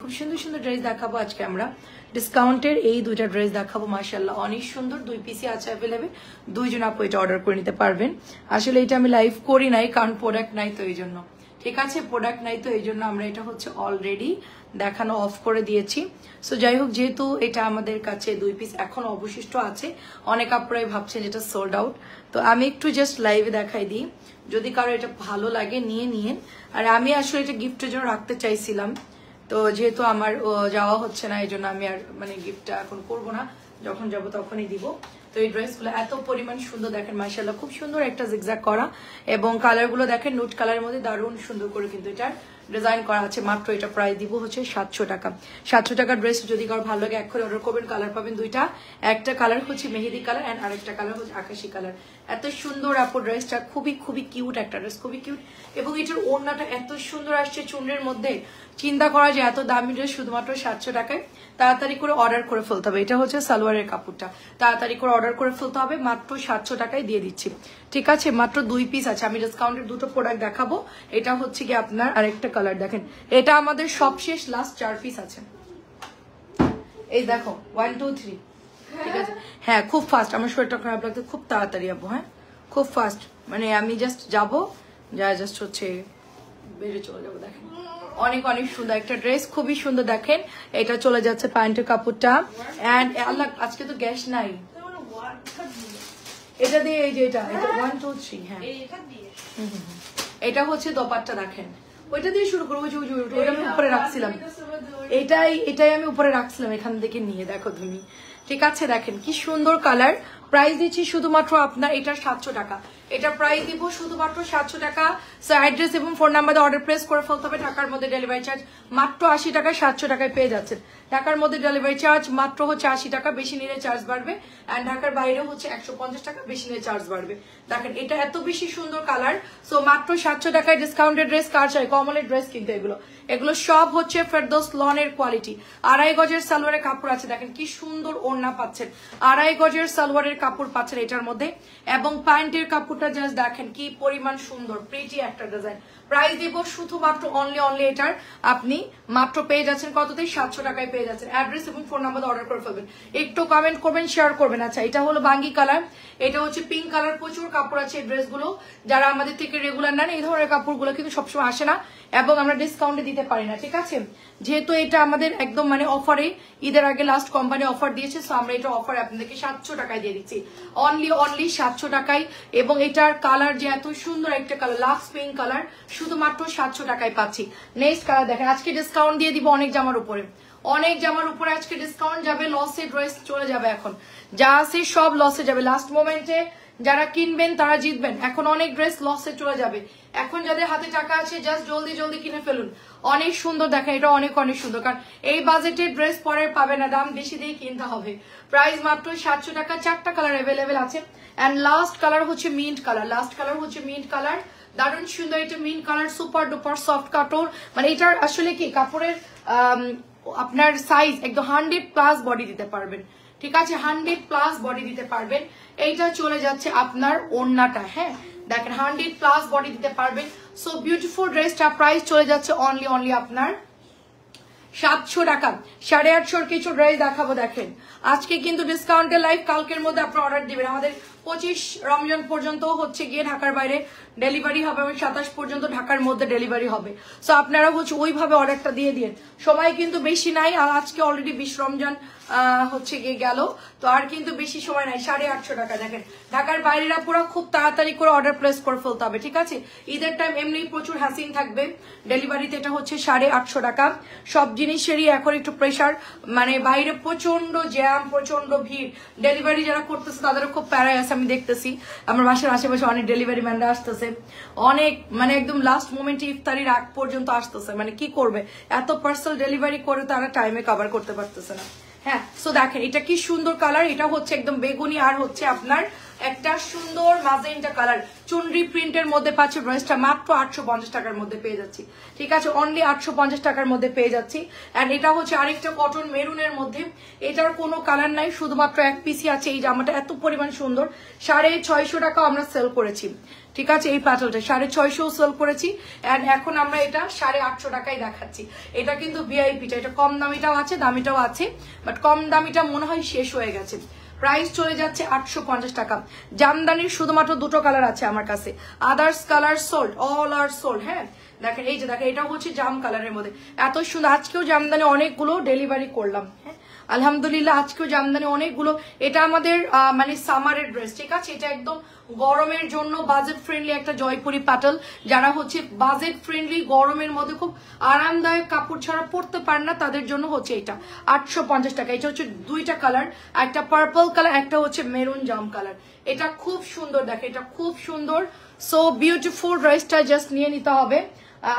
খুব সুন্দর সুন্দর ড্রেস দেখাবো আজকে আমরা ডিসকাউন্টের এই দুইটা ড্রেস দেখাবো মাশাআল্লাহ অনেক সুন্দর দুই পিসই আছে अवेलेबल দুইজন আপু এটা অর্ডার করে নিতে পারবেন আসলে এটা আমি লাইভ করি নাই কারণ প্রোডাক্ট নাই তো এইজন্য ঠিক আছে প্রোডাক্ট নাই তো এইজন্য আমরা এটা হচ্ছে অলরেডি দেখানো অফ করে দিয়েছি সো যাই হোক যেহেতু এটা আমাদের কাছে দুই পিস এখন অবশিষ্ট আছে অনেক আপুরাই ভাবছেন যেটা সোল্ড আউট তো আমি একটু জাস্ট লাইভে দেখাই দিই যদি কারো এটা ভালো লাগে নিয়ে নিন আর আমি আসলে এটা গিফটের জন্য রাখতে চাইছিলাম তো যেহেতু আমার যাওয়া হচ্ছে না এইজন্য আমি আর মানে গিফটটা এখন করব না যখন যাব তখনই দিব তো এই ড্রেসগুলো এত পরিমাণ সুন্দর দেখেন মাশাআল্লাহ খুব সুন্দর একটা জিগজ্যাগ করা এবং কালারগুলো দেখেন নুট কালারের মধ্যে দারুণ সুন্দর করে কিন্তু এটা ডিজাইন করা আছে মাত্র এটা প্রাইস দিব হচ্ছে 700 টাকা 700 টাকা ড্রেস যদি কারো ভালো লাগে এখন অর্ডার করবেন কালার পাবেন দুইটা একটা কালার হচ্ছে মেহেদি কালার এন্ড আরেকটা কালার হচ্ছে আকাশী কালার এত সুন্দর আপু ড্রেসটা খুবই খুবই কিউট একটা ড্রেস খুবই কিউট এবং এটার ওড়নাটা এত সুন্দর আসছে চুনরের মধ্যে চিন্তা করা যায় এত দামি ড্রেস শুধুমাত্র 700 টাকায় তাড়াতাড়ি করে অর্ডার করে ফেলতে হবে এটা হচ্ছে সালোয়ারের কাপড়টা তাড়াতাড়ি করে অর্ডার করে ফেলতে হবে মাত্র 700 টাকায় দিয়ে দিচ্ছি ঠিক আছে মাত্র দুই পিস আছে আমি ডিসকাউন্টের দুটো প্রোডাক্ট দেখাবো এটা হচ্ছে কি আপনার আরেকটা কালার দেখেন এটা আমাদের সবশেষ লাস্ট 4 পিস আছে এই দেখো 1 2 3 ঠিক আছে হ্যাঁ খুব ফাস্ট আমার শরীরটা খারাপ লাগছে খুব তাড়াতাড়ি যাবো হ্যাঁ খুব ফাস্ট মানে আমি জাস্ট যাবো যা জাস্ট হচ্ছে বেরিয়ে চলে যাবো দেখেন অনেক অনেক সুন্দর একটা ড্রেস খুবই সুন্দর দেখেন এটা চলে যাচ্ছে প্যান্টের কাপড়টা এন্ড আল্লাহ আজকে তো গ্যাস নাই এটা দিয়ে এই যে এটা 1 2 3 হ্যাঁ এটা হচ্ছে দোপাট্টা দেখেন ওইটা দিয়ে শুরু করবো ওইটা আমি উপরে রাখছিলাম এটাই আমি উপরে রাখছিলাম এখান থেকে নিয়ে দেখো তুমি ঠিক আছে দেখেন কি সুন্দর কালার প্রাইস দিচ্ছি শুধুমাত্র আপনার এটা 700 টাকা এটা প্রাইস দিব শুধুমাত্র 700 টাকা সো অ্যাড্রেস এবং ফোন নাম্বারে অর্ডার প্লেস করে ফেলতে হবে ঢাকার মধ্যে ডেলিভারি চার্জ মাত্র 80 টাকা 700 টাকায় পেয়ে যাচ্ছেন ঢাকার মধ্যে ডেলিভারি চার্জ মাত্র হচ্ছে 80 টাকা বেশি নিলে চার্জ বাড়বে এন্ড ঢাকার বাইরে হচ্ছে 150 টাকা বেশি নিলে চার্জ বাড়বে দেখেন এটা এত বেশি সুন্দর কালার সো মাত্র 700 টাকায় ডিসকাউন্টেড ড্রেস কার চাই কমলের ড্রেস কিন্তু এগুলো সব হচ্ছে ফেরদৌস লনের কোয়ালিটি 2.5 গজের সালোয়ারের কাপড় আছে দেখেন কি সুন্দর ওড়না পাচ্ছেন 2.5 গজের সালোয়ারের কাপড় পাচ্ছেন এটার মধ্যে এবং প্যান্টের কাপড়টা জাস্ট দেখেন কি পরিমাণ সুন্দর প্রিটি একটা ডিজাইন প্রাইস দিব শুধুমাত্র অনলি এটার আপনি মাত্র পেয়ে যাচ্ছেন কততে 700 টাকায় পেয়ে যাচ্ছেন অ্যাড্রেস এবং ফোন নাম্বার অর্ডার করে ফেলবেন একটু কমেন্ট করবেন শেয়ার করবেন আচ্ছা এটা হলো বাঙ্গি কালার এটা হচ্ছে পিঙ্ক কালার প্রচুর কাপড় আছে এই ড্রেসগুলো যারা আমাদের থেকে রেগুলার নেন এই ধরনের কাপড়গুলো কিন্তু সবসময় আসে না এবং আমরা ডিসকাউন্টে দিতে পারি না ঠিক আছে যেহেতু এটা আমাদের একদম মানে অফারে ঈদের আগে লাস্ট কোম্পানি অফার দিয়েছে সো আমরা এটা অফার আপনাদেরকে 700 টাকায় দিয়ে দিচ্ছি অনলি 700 টাকায় এবং এটার কালার যে এত সুন্দর একটা কালার লাক্স পিঙ্ক কালার শুধুমাত্র 700 টাকায় পাচ্ছি নেক্সট কালার দেখেন আজকে ডিসকাউন্ট দিয়ে দিব অনেক জামার উপরে আজকে ডিসকাউন্ট যাবে লসে ড্রেস চলে যাবে এখন যা আছে সব লসে যাবে লাস্ট মোমেন্টে যারা কিনবেন তারা জিতবেন এখন অনেক ড্রেস লসে চলে যাবে এখন যাদের হাতে টাকা আছে জাস্ট জলদি কিনে ফেলুন অনেক সুন্দর দেখেন এটা অনেক সুন্দর কারণ এই বাজেটের ড্রেস পরে পাবে না দাম বেশি দিয়ে কিনতে হবে প্রাইস মাত্র 700 টাকা 4টা কালার অ্যাভেলেবেল আছে এন্ড লাস্ট কালার হচ্ছে মিন্ট কালার দারুণ সুন্দর এটা mint colour super duper soft কাপড় মানে এটার আসলে কি কাপড়ের আপনার সাইজ একদম 100+ বডি দিতে পারবেন ঠিক আছে 100+ বডি দিতে পারবেন এইটা চলে যাচ্ছে আপনার ওড়নাটা হ্যাঁ দেখেন 100+ বডি দিতে পারবেন সো বিউটিফুল ড্রেসটা প্রাইস চলে যাচ্ছে অনলি আপনার 700 টাকা 850 কিছু ড্রেস দেখাবো দেখেন আজকে কিন্তু ডিসকাউন্টের লাইভ কালকের মধ্যে আপনারা অর্ডার দিবেন আমাদের 25 রমজান পর্যন্ত হচ্ছে গিয়ে ঢাকার বাইরে ডেলিভারি হবে এবং 27 পর্যন্ত ঢাকার মধ্যে ডেলিভারি হবে সো আপনারা হচ্ছে ওইভাবে অর্ডারটা দিয়ে দিন সময় কিন্তু বেশি নাই আর আজকে অলরেডি 20 রমজান হচ্ছে গিয়ে গেল তো আর কিন্তু বেশি সময় নাই 850 টাকা দেখেন ঢাকার বাইরেরা পুরো খুব তাড়াতাড়ি করে অর্ডার প্লেস করে ফেলতে হবে ঠিক আছে ঈদের টাইম এমনি প্রচুর হ্যাসিং থাকবে ডেলিভারিতে এটা হচ্ছে 850 টাকা সব জিনিসেরই এখন একটু প্রেসার মানে বাইরে প্রচন্ড জ্যাম প্রচন্ড ভিড় ডেলিভারি যারা করতেছে তাদেরও খুব প্যারায় আছে আমি দেখতেছি আমার বাসার আশেপাশে অনেক ডেলিভারি ম্যানরা আসতেছে অনেক মানে একদম লাস্ট মোমেন্টে ইফতারির আগ পর্যন্ত আসতেছে মানে কি করবে এত পার্সেল ডেলিভারি করে তারা টাইমে কভার করতে পারতেছে না হ্যাঁ সো দেখেন এটা কি সুন্দর কালার এটা হচ্ছে একদম বেগুনি আর হচ্ছে আপনার একটা সুন্দর মাজেন্টা কালার চুনরি প্রিন্টের মধ্যে পাচ্ছে ড্রেসটা মাত্র 850 টাকার মধ্যে পেয়ে যাচ্ছি। ঠিক আছে, অনলি 850 টাকার মধ্যে পেয়ে যাচ্ছি। এন্ড এটা হচ্ছে আরেকটা কটন মেরুনের মধ্যে, এটার কোনো কালার নাই, শুধুমাত্র এক পিসই আছে। এই জামাটা এত পরিমাণ সুন্দর, 650 টাকা আমরা সেল করেছি। ঠিক আছে, এই প্যাটেলটা 650 সেল করেছি এন্ড এখন আমরা এটা 850 টাকায় দেখাচ্ছি। এটা কিন্তু ভিআইপিটা, এটা কম দামিটাও আছে দামিটাও আছে, বাট কম দামিটা মনে হয় শেষ হয়ে গেছে। প্রাইস চলে যাচ্ছে 850 টাকা। জামদানির শুধুমাত্র দুটো কালার আছে আমার কাছে, others colour sold, all are sold. হ্যাঁ দেখেন, এই যে দেখেন, এটা হচ্ছে জাম কালারের মধ্যে এত সুন্দর। আজকেও জামদানি অনেকগুলো ডেলিভারি করলাম। হ্যাঁ আলহামদুলিল্লাহ, আজকেও জামদানি অনেকগুলো। এটা আমাদের মানে সামারের ড্রেস। ঠিক আছে, এটা একদম গরমের জন্য বাজেট ফ্রেন্ডলি একটা জয়পুরি প্যাটেল। যারা হচ্ছে বাজেট ফ্রেন্ডলি, গরমের মধ্যে খুব আরামদায়ক কাপড় ছাড়া পরতে পারে না, তাদের জন্য হচ্ছে এটা 850 টাকা। এটা হচ্ছে দুইটা কালার, একটা পার্পল কালার, একটা হচ্ছে মেরুন জাম কালার। এটা খুব সুন্দর, দেখে এটা খুব সুন্দর, সো বিউটিফুল। ড্রেসটা জাস্ট নিয়ে নিতে হবে।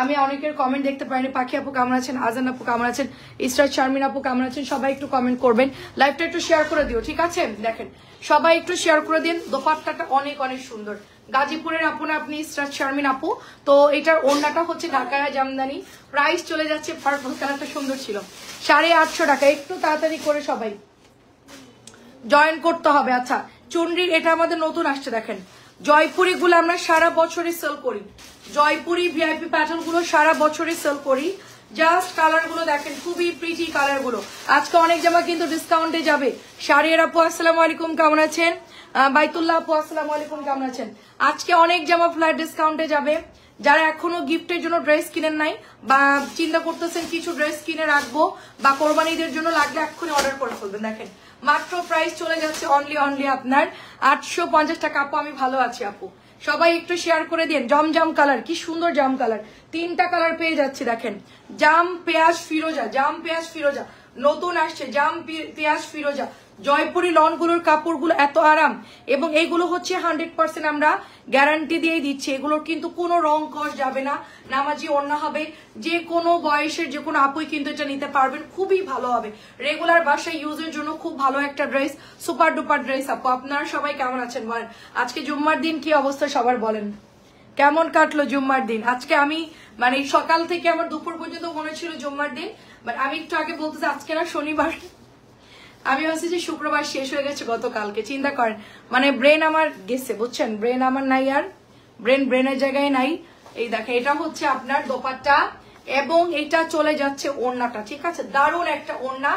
আমি অনেকের কমেন্ট দেখতে পাইনি। পাখি আপু কেমন আছেন, আজান আপু কেমন আছেন, ইসরাত শারমিন আপু কেমন আছেন, সবাই একটু কমেন্ট করবেন, লাইভটা একটু শেয়ার করে দিও। ঠিক আছে, দেখেন সবাই একটু শেয়ার করে দিন। দোপাট্টাটা অনেক অনেক সুন্দর, গাজীপুরের আপু না আপনি, ইসরাত শারমিন আপু। তো এটার ওড়নাটা হচ্ছে ঢাকায়া জামদানি। প্রাইস চলে যাচ্ছে, পার্পল কালারটা সুন্দর ছিল, 850 টাকা। একটু তাড়াতাড়ি করে সবাই জয়েন করতে হবে। আচ্ছা, চুনরির এটা আমাদের নতুন আসছে, দেখেন জয়পুরি গুলো আমরা সারা বছরই সেল করি, জয়পুরি ভিআইপি প্যাটার্ন গুলো সারা বছরই সেল করি। জাস্ট কালার গুলো দেখেন, খুবই প্রিটি কালার গুলো। আজকে অনেক জামা কিন্তু ডিসকাউন্টে যাবে। শারিয়ার আপু আসসালামু আলাইকুম, কেমন আছেন? বাইতুল্লাহ আপু আসসালামু আলাইকুম, কেমন আছেন? আজকে অনেক জামা ফ্ল্যাট ডিসকাউন্টে যাবে। যারা এখনো গিফটের জন্য ড্রেস কিনেন নাই বা চিন্তা করতেছেন কিছু ড্রেস কিনে রাখবো বা কোরবানিদের জন্য লাগলে এক্ষুনি অর্ডার করে ফেলবেন। দেখেন মাত্র প্রাইস চলে যাচ্ছে অনলি আপনার 850 টাকা। আপু আমি ভালো আছি আপু, সবাই একটু শেয়ার করে দিন। জাম কালার, কি সুন্দর জাম কালার, তিনটা কালার পেয়ে যাচ্ছি। দেখেন জাম পেঁয়াজ ফিরোজা, জাম পেঁয়াজ ফিরোজা নতুন আসছে, জাম পেঁয়াজ ফিরোজা। জয়পুরি লনগুলোর কাপড়গুলো এত আরাম, এবং এইগুলো হচ্ছে 100% আমরা গ্যারান্টি দিয়ে দিচ্ছি। এগুলোর কিন্তু কোনো রং কস যাবে না, নামাজি ওড়না হবে। যে কোনো বয়সের যে কোনো আপুই কিন্তু এটা নিতে পারবেন, খুবই ভালো হবে। রেগুলার বাসায় ইউজের জন্য খুব ভালো একটা ড্রেস, সুপার ডুপার ড্রেস। আপু আপনারা সবাই কেমন আছেন বলেন? আজকে জুম্মার দিন কি অবস্থা সবার বলেন, কেমন কাটলো জুম্মার দিন? আজকে আমি মানে সকাল থেকে আমার দুপুর পর্যন্ত মনে ছিল জুম্মার দিন, বাট আমি একটু আগে বলতেছি আজকে না শনিবার, আমি ভাবছি যে শুক্রবার শেষ হয়ে গেছে গতকালকে। চিন্তা করেন, মানে ব্রেন আমার গেছে, বুঝছেন? ব্রেন আমার নাই, আর ব্রেনের জায়গায় নাই। এই দেখেন, এটা হচ্ছে আপনার দোপাট্টা এবং এটা চলে যাচ্ছে ওড়নাটা। ঠিক আছে, দারুণ একটা ওড়না।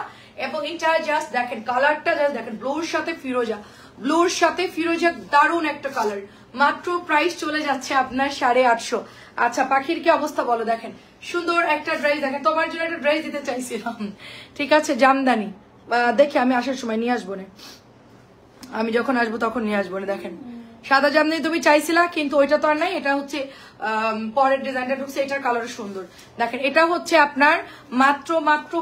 এবং এটা জাস্ট দেখেন কালারটা, জাস্ট দেখেন ব্লুর সাথে ফিরোজা, ব্লুর সাথে ফিরোজা, দারুণ একটা কালার। মাত্র প্রাইস চলে যাচ্ছে আপনার 850। আচ্ছা পাখির কি অবস্থা বলো? দেখেন সুন্দর একটা ড্রেস, দেখেন তোমার জন্য একটা ড্রেস দিতে চাইছিলাম। ঠিক আছে, জামদানি দেখি আমি আসার সময় নিয়ে আসবো না, আমি যখন আসবো তখন নিয়ে আসবো না। দেখেন সাদা জামদানি তুমি চাইছিলা, কিন্তু ওইটা তো আর নাই, এটা হচ্ছে পরের ডিজাইনটা ঢুকছে, এটার কালার সুন্দর। দেখেন এটা হচ্ছে আপনার মাত্র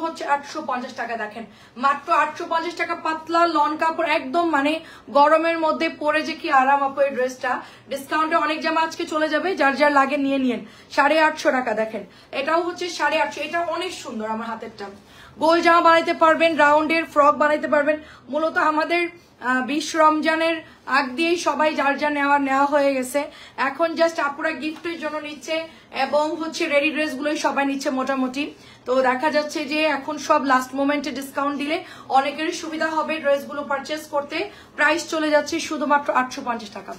হচ্ছে 850 টাকা। দেখেন মাত্র 850 টাকা, পাতলা লন কাপড় একদম, মানে গরমের মধ্যে পরে যে কি আরাম আপু এই ড্রেসটা। ডিসকাউন্টে অনেক জামা আজকে চলে যাবে, যার যার লাগে নিয়ে নিন। 850 টাকা। দেখেন এটাও হচ্ছে 850, এটা অনেক সুন্দর। আমার হাতেরটা গোল জামা বানাইতে পারবেন, রাউন্ডের ফ্রক বানাইতে পারবেন। মূলত আমাদের 20 রমজানের আগ দিয়েই সবাই যার যা নেওয়া হয়ে গেছে, এখন জাস্ট আপুরা গিফটের জন্য নিচ্ছে এবং হচ্ছে রেডি ড্রেস গুলোই সবাই নিচ্ছে মোটামুটি। তো দেখা যাচ্ছে যে এখন সব লাস্ট মোমেন্টে ডিসকাউন্ট দিলে অনেকেরই সুবিধা হবে ড্রেসগুলো পারচেস করতে। প্রাইস চলে যাচ্ছে শুধুমাত্র 850 টাকা।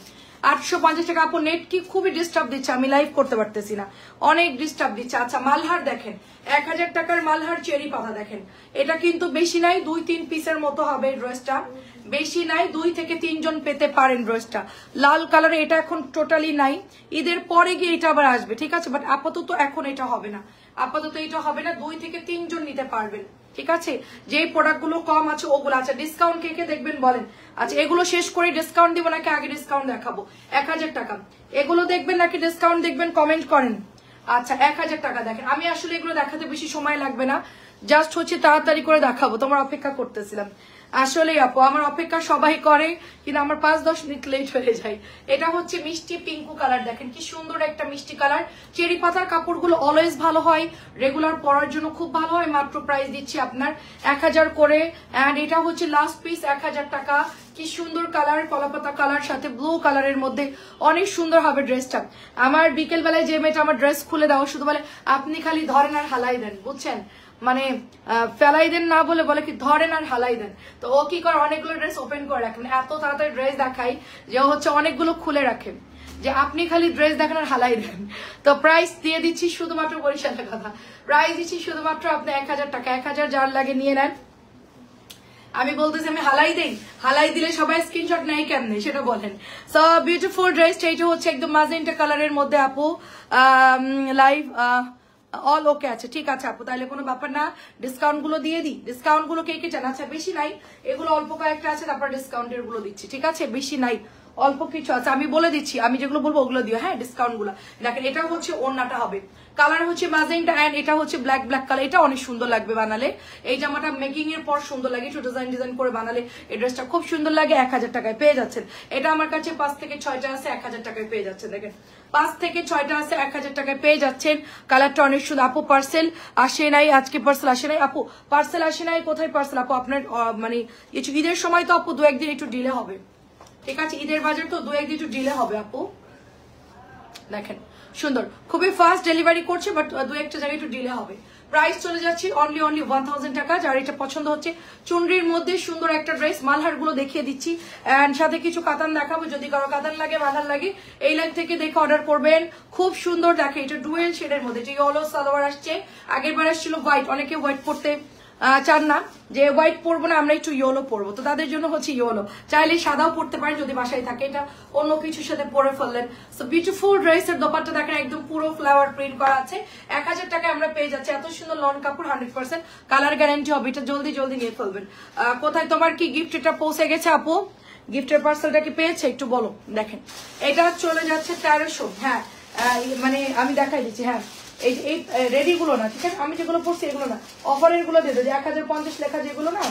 850 টাকা। আপু নেট কি খুবই ডিস্টার্ব দিচ্ছে, আমি লাইভ করতে পারতেছি না, অনেক ডিস্টার্ব দিচ্ছে। আচ্ছা মালহার দেখেন, 1000 টাকার মালহার চেরি পাতা। দেখেন এটা কিন্তু বেশি নাই, 2-3 পিসের মতো হবে ড্রেসটা, বেশি নাই, 2 থেকে 3 জন পেতে পারেন ড্রেসটা। লাল কালারে এটা এখন টোটালি নাই, ঈদের পরে গিয়ে এটা আবার আসবে। ঠিক আছে, বাট আপাতত এখন এটা হবে না, আপাতত এটা হবে না, 2 থেকে 3 জন নিতে পারবেন। ঠিক আছে, যে প্রোডাক্ট গুলো কম আছে ওগুলো। আচ্ছা ডিসকাউন্ট কে কে দেখবেন বলেন? আচ্ছা এগুলো শেষ করে ডিসকাউন্ট দিব নাকি আগে ডিসকাউন্ট দেখাবো? 1000 টাকা এগুলো দেখবেন নাকি ডিসকাউন্ট দেখবেন? কমেন্ট করেন। আচ্ছা 1000 টাকা। দেখেন আমি আসলে এগুলো দেখাতে বেশি সময় লাগবে না, জাস্ট হচ্ছে তাড়াতাড়ি করে দেখাবো, তোমার অপেক্ষা করতেছিলাম। আসলে আপু আমার অপেক্ষা সবাই করে, কিন্তু আমার 5-10 মিনিট লেট হয়ে যায়। এটা হচ্ছে মিষ্টি পিঙ্কু কালার, দেখেন কি সুন্দর একটা মিষ্টি কালার। চেরি পাতার কাপড়গুলো অলওয়েজ ভালো হয়, রেগুলার পরার জন্য খুব ভালো হয়। মাত্র প্রাইস দিচ্ছি আপনার 1000 করে। অ্যান্ড এটা হচ্ছে লাস্ট পিস, 1000 টাকা। কি সুন্দর কালার, কলাপাতা কালার সাথে ব্লু কালারের মধ্যে অনেক সুন্দর হবে ড্রেসটা। আমার বিকেল বেলায় যে মেয়েটা আমার ড্রেস খুলে দেওয়া শুধু বলে আপনি খালি ধরেন আর হালাই দেন, বুঝছেন, মানে ফেলাই দেন না বলে বলে কি ধরেন আর হালাই দেন। তো ও কি করে অনেকগুলো ড্রেস ওপেন করে রাখেন, এত তাড়াতাড়ি ড্রেস দেখাই যে ও হচ্ছে অনেকগুলো খুলে রাখেন, যে আপনি খালি ড্রেস দেখেন আর হালাই দেন। তো প্রাইস দিয়ে দিচ্ছি শুধুমাত্র বরিশালের কথা, প্রাইস দিচ্ছি শুধুমাত্র আপনি 1000 টাকা। 1000 যার লাগে নিয়ে নেন। আমি বলতেছি আমি হালাই দেই, হালাই দিলে সবাই স্ক্রিনশট নেই কেমনে সেটা বলেন। সো বিউটিফুল ড্রেস, এইটা হচ্ছে একদম ম্যাজেন্টা কালারের মধ্যে আপু। লাইভ অল ওকে আছে, ঠিক আছে আপু, তাহলে কোনো ব্যাপার না। ডিসকাউন্ট গুলো দিয়ে দিই, ডিসকাউন্ট গুলো কে কে চান? আচ্ছা বেশি নাই, এগুলো অল্প কয়েকটা আছে, তারপর ডিসকাউন্টের গুলো দিচ্ছি, ঠিক আছে? বেশি নাই, অল্প কিছু আছে, আমি বলে দিচ্ছি, আমি যেগুলো বলবো ওগুলো দিও, হ্যাঁ ডিসকাউন্ট গুলো। দেখেন এটা হচ্ছে ওড়নাটা হবে, কালার হচ্ছে ম্যাজেন্টা, এন্ড এটা হচ্ছে ব্ল্যাক কালার। এটা অনেক সুন্দর লাগবে বানালে, এই জামাটা মেকিং এর পর সুন্দর লাগে, একটু ডিজাইন করে বানালে এই ড্রেসটা খুব সুন্দর লাগে। 1000 টাকায় পেয়ে যাচ্ছেন। এটা আমার কাছে 5 থেকে 6টা আছে, 1000 টাকায় পেয়ে যাচ্ছেন। দেখেন 5 থেকে 6টা আছে, 1000 টাকায় পেয়ে যাচ্ছেন। কালারটা অনেক সুন্দর। আপু পার্সেল আসে নাই আজকে, পার্সেল আসে নাই আপু, পার্সেল আসে নাই। কোথায় পার্সেল আপু? আপনার মানে ঈদের সময় তো আপু 2-1 দিন একটু ডিলে হবে, ঠিক আছে? ঈদের বাজার তো 2-1 দিন একটু ডিলে হবে আপু। দেখেন সুন্দর, খুবই ফাস্ট ডেলিভারি করছে, বাট 2-1টা জায়গায় একটু ডিলে হবে। প্রাইস চলে যাচ্ছে অনলি 1000 টাকা। যার এটা পছন্দ হচ্ছে, চুনরির মধ্যে সুন্দর একটা ড্রেস, মালহার গুলো দেখিয়ে দিচ্ছি, এন্ড সাথে কিছু কাতান দেখাবো। যদি কারো কাতান লাগে, মালহার লাগে, এই লাইন থেকে দেখে অর্ডার করবেন। খুব সুন্দর, দেখে এটা ডুয়েল শেডের মধ্যে, এটা ইয়েলো সালোয়ার আসছে। আগের বার আসছিল হোয়াইট, অনেকে হোয়াইট পড়তে চান না, যে হোয়াইট পরবো না, আমরা একটু ইয়েলো পরবো, তো তাদের জন্য হচ্ছে ইয়েলো। চাইলে সাদাও পরতে পারেন যদি বাসায় থাকে, এটা অন্য কিছুর সাথে পরে ফেললেন। সো বিউটিফুল ড্রেসের দোপাট্টা দেখেন, একদম পুরো ফ্লাওয়ার প্রিন্ট করা আছে। 1000 টাকায় আমরা পেয়ে যাচ্ছি। এত সুন্দর লন কাপড়, 100% কালার গ্যারান্টি হবে। এটা জলদি নিয়ে ফেলবেন। কোথায় তোমার কি গিফট এটা পৌঁছে গেছে আপু? গিফটের পার্সেলটা কি পেয়েছে একটু বলো। দেখেন এটা চলে যাচ্ছে 1300। হ্যাঁ মানে আমি দেখাই দিচ্ছি। হ্যাঁ এই রেডি গুলো না, ঠিক আছে? আমি যেগুলো পড়ছি এগুলো না, অফারের গুলো দিয়ে দেবো, 1050 লেখা যেগুলো না,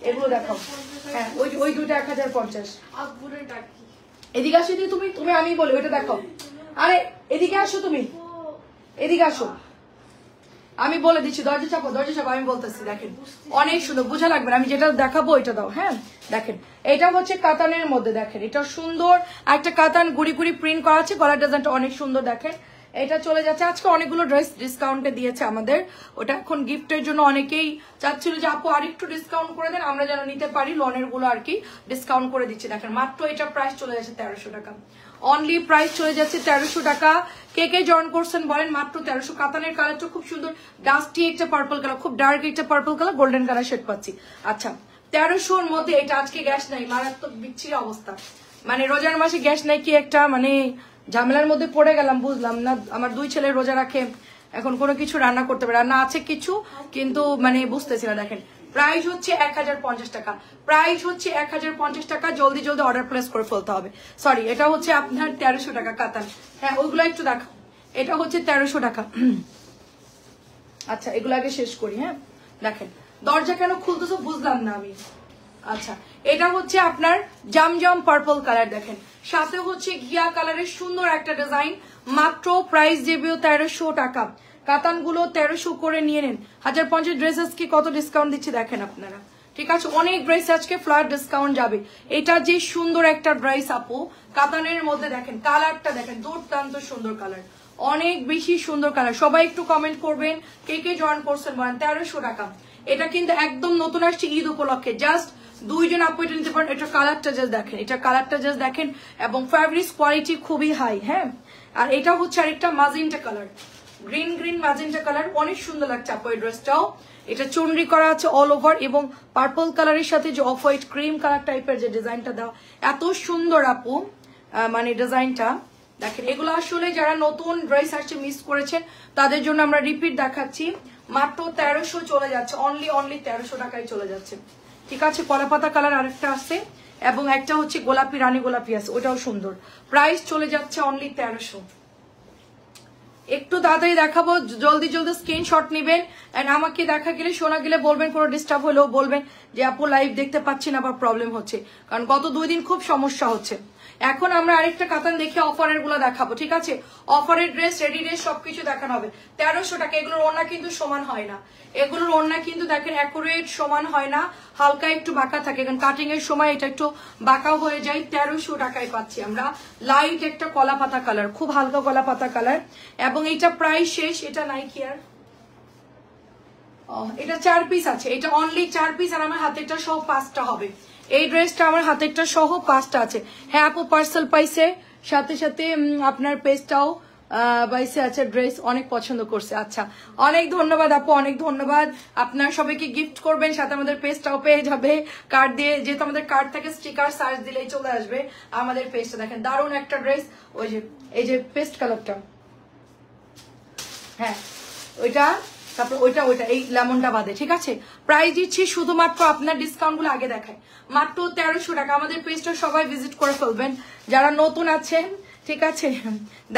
এগুলো দেখাও। হ্যাঁ ওই দুইটা 1050। এদিকে আসো, তুমি আমি বলি ওইটা দেখাও। আরে এদিকে আসো, তুমি এদিকে আসো, আমি বলে দিচ্ছি। দরজা চাপো, আমি বলতেছি। দেখেন অনেক সুন্দর, বোঝা লাগবে না, আমি যেটা দেখাবো ওইটা দাও। হ্যাঁ দেখেন এটা হচ্ছে কাতানের মধ্যে, দেখেন এটা সুন্দর একটা কাতান গুড়ি প্রিন্ট করা আছে। গলার ডিজাইনটা অনেক সুন্দর। দেখেন এটা চলে যাচ্ছে আজকে অনেকগুলো ড্রেস ডিসকাউন্টে দিয়েছে আমাদের, ওটা এখন গিফটের জন্য অনেকেই চাচ্ছিল যে আপু আরেকটু ডিসকাউন্ট করে দেন, আমরা যেন নিতে পারি। লোনের গুলো আর কি ডিসকাউন্ট করে দিচ্ছি। দেখেন মাত্র এটা প্রাইস চলে যাচ্ছে 1300 টাকা। অনলি প্রাইস চলে যাচ্ছে 1300 টাকা। কে জয়েন করছেন বলেন? মাত্র 1300। কাতানের কালারটা খুব সুন্দর, ডাস্টি একটা পার্পল কালার, খুব ডার্ক একটা purple colour, golden colour shade পাচ্ছি। আচ্ছা 1300-র মধ্যে এটা আজকে গ্যাস নাই, মারাত্মক বিচ্ছিরি অবস্থা, মানে রোজার মাসে গ্যাস নাই কি একটা মানে ঝামেলার মধ্যে পড়ে গেলাম, বুঝলাম না। আমার 2 ছেলে রোজা রাখে, এখন কোনো কিছু রান্না করতে পারে, রান্না আছে কিছু কিন্তু মানে বুঝতেছি না। দেখেন প্রাইস হচ্ছে 1050 টাকা, প্রাইস হচ্ছে 1050 টাকা। জলদি অর্ডার প্লেস করে ফেলতে হবে। সরি, এটা হচ্ছে আপনার 1300 টাকা কাতান। হ্যাঁ ওইগুলো একটু দেখো, এটা হচ্ছে 1300 টাকা। আচ্ছা এগুলো আগে শেষ করি। হ্যাঁ দেখেন দরজা কেন খুলতেছো বুঝলাম না আমি। আচ্ছা এটা হচ্ছে আপনার জামজাম পার্পল কালার, দেখেন সাথে হচ্ছে ঘিয়া কালারের সুন্দর একটা ডিজাইন। মাত্র প্রাইস দেবে 1300 টাকা। কাতানগুলো 1300 করে নিয়ে নেন। 1050 ড্রেসেস কি কত ডিসকাউন্ট দিচ্ছি দেখেন আপনারা, ঠিক আছে? অনেক ড্রেস আজকে ফ্ল্যাট ডিসকাউন্ট যাবে। এটা যে সুন্দর একটা ড্রেস আপু, কাতানের মধ্যে দেখেন কালারটা, দেখেন দুর্দান্ত সুন্দর কালার, অনেক বেশি সুন্দর কালার। সবাই একটু কমেন্ট করবেন কে জয়েন করছেন বলেন। 1300 টাকা। এটা কিন্তু একদম নতুন আসছে ঈদ উপলক্ষে, জাস্ট 2 জন আপু এটা নিতে পারেন। এটা কালারটা জাস্ট দেখেন, এটা কালারটা জাস্ট দেখেন, এবং ফ্যাব্রিক্স কোয়ালিটি খুবই হাই। হ্যাঁ আর এটা হচ্ছে আরেকটা magenta colour, green magenta colour, অনেক সুন্দর লাগছে আপু এই ড্রেসটাও। এটা চুনরি করা আছে অল ওভার, এবং পার্পল কালারের সাথে যে অফ হোয়াইট ক্রিম কালার টাইপের যে ডিজাইনটা দেওয়া, এত সুন্দর আপু মানে ডিজাইনটা। দেখেন এগুলো আসলে যারা নতুন ড্রেস আসছে মিস করেছেন তাদের জন্য আমরা রিপিট দেখাচ্ছি। মাত্র 1300 চলে যাচ্ছে, অনলি 1300 টাকায় চলে যাচ্ছে, ঠিক আছে? কলাপাতা কালার আরেকটা আছে, এবং একটা হচ্ছে গোলাপি, রানী গোলাপি আছে, ওটাও সুন্দর। প্রাইস চলে যাচ্ছে অনলি 1300। একটু তাড়াতাড়ি দেখাবো, জলদি জলদি স্ক্রিনশট নেবেন। এন্ড আমাকে দেখা গেলে শোনা গেলে বলবেন, কোনো ডিস্টার্ব হলেও বলবেন যে আপু লাইভ দেখতে পাচ্ছি না বা প্রবলেম হচ্ছে, কারণ গত 2 দিন খুব সমস্যা হচ্ছে। এখন আমরা আরেকটা কাতান দেখে অফারের গুলো দেখাবো, ঠিক আছে? অফারের ড্রেস, রেডি ড্রেস সবকিছু দেখানো হবে। 1300 টাকা। এগুলোর ওড়না কিন্তু সমান হয় না, এগুলোর ওড়না কিন্তু দেখেন অ্যাকুরেট সমান হয় না, হালকা একটু বাঁকা থাকে, কারণ কাটিং এর সময় এটা একটু বাঁকা হয়ে যায়। 1300 টাকায় পাচ্ছি আমরা লাইট একটা কলা পাতা কালার, খুব হালকা কলা পাতা কালার, এবং এটা প্রাইস শেষ। এটা নাই কি আর, এটা 4 পিস আছে, এটা অনলি 4 পিস, আর আমার হাতেরটা সহ 5টা হবে। এই ড্রেসটা আমার হাতেরটা সহ 5টা আছে। হ্যাঁ আপু পার্সেল পাইছে, সাথে সাথে আপনার পেজটাও পাইছে। আচ্ছা ড্রেস অনেক পছন্দ করছে। আচ্ছা অনেক ধন্যবাদ আপু, অনেক ধন্যবাদ। আপনার সবাইকে গিফট করবেন, সাথে আমাদের পেজটাও পেয়ে যাবে কার্ড দিয়ে, যেহেতু আমাদের কার্ড থেকে স্টিকার সার্চ দিলেই চলে আসবে আমাদের পেজটা। দেখেন দারুণ একটা ড্রেস, ওই যে এই যে পেস্ট কালারটা, হ্যাঁ ওইটা, তারপর ওইটা এই লেমনটা বাদে, ঠিক আছে? প্রাইস দিচ্ছি শুধুমাত্র, আপনার ডিসকাউন্ট গুলো আগে দেখায়, মাত্র 1300 টাকা। আমাদের পেজটা সবাই ভিজিট করে ফেলবেন যারা নতুন আছেন, ঠিক আছে?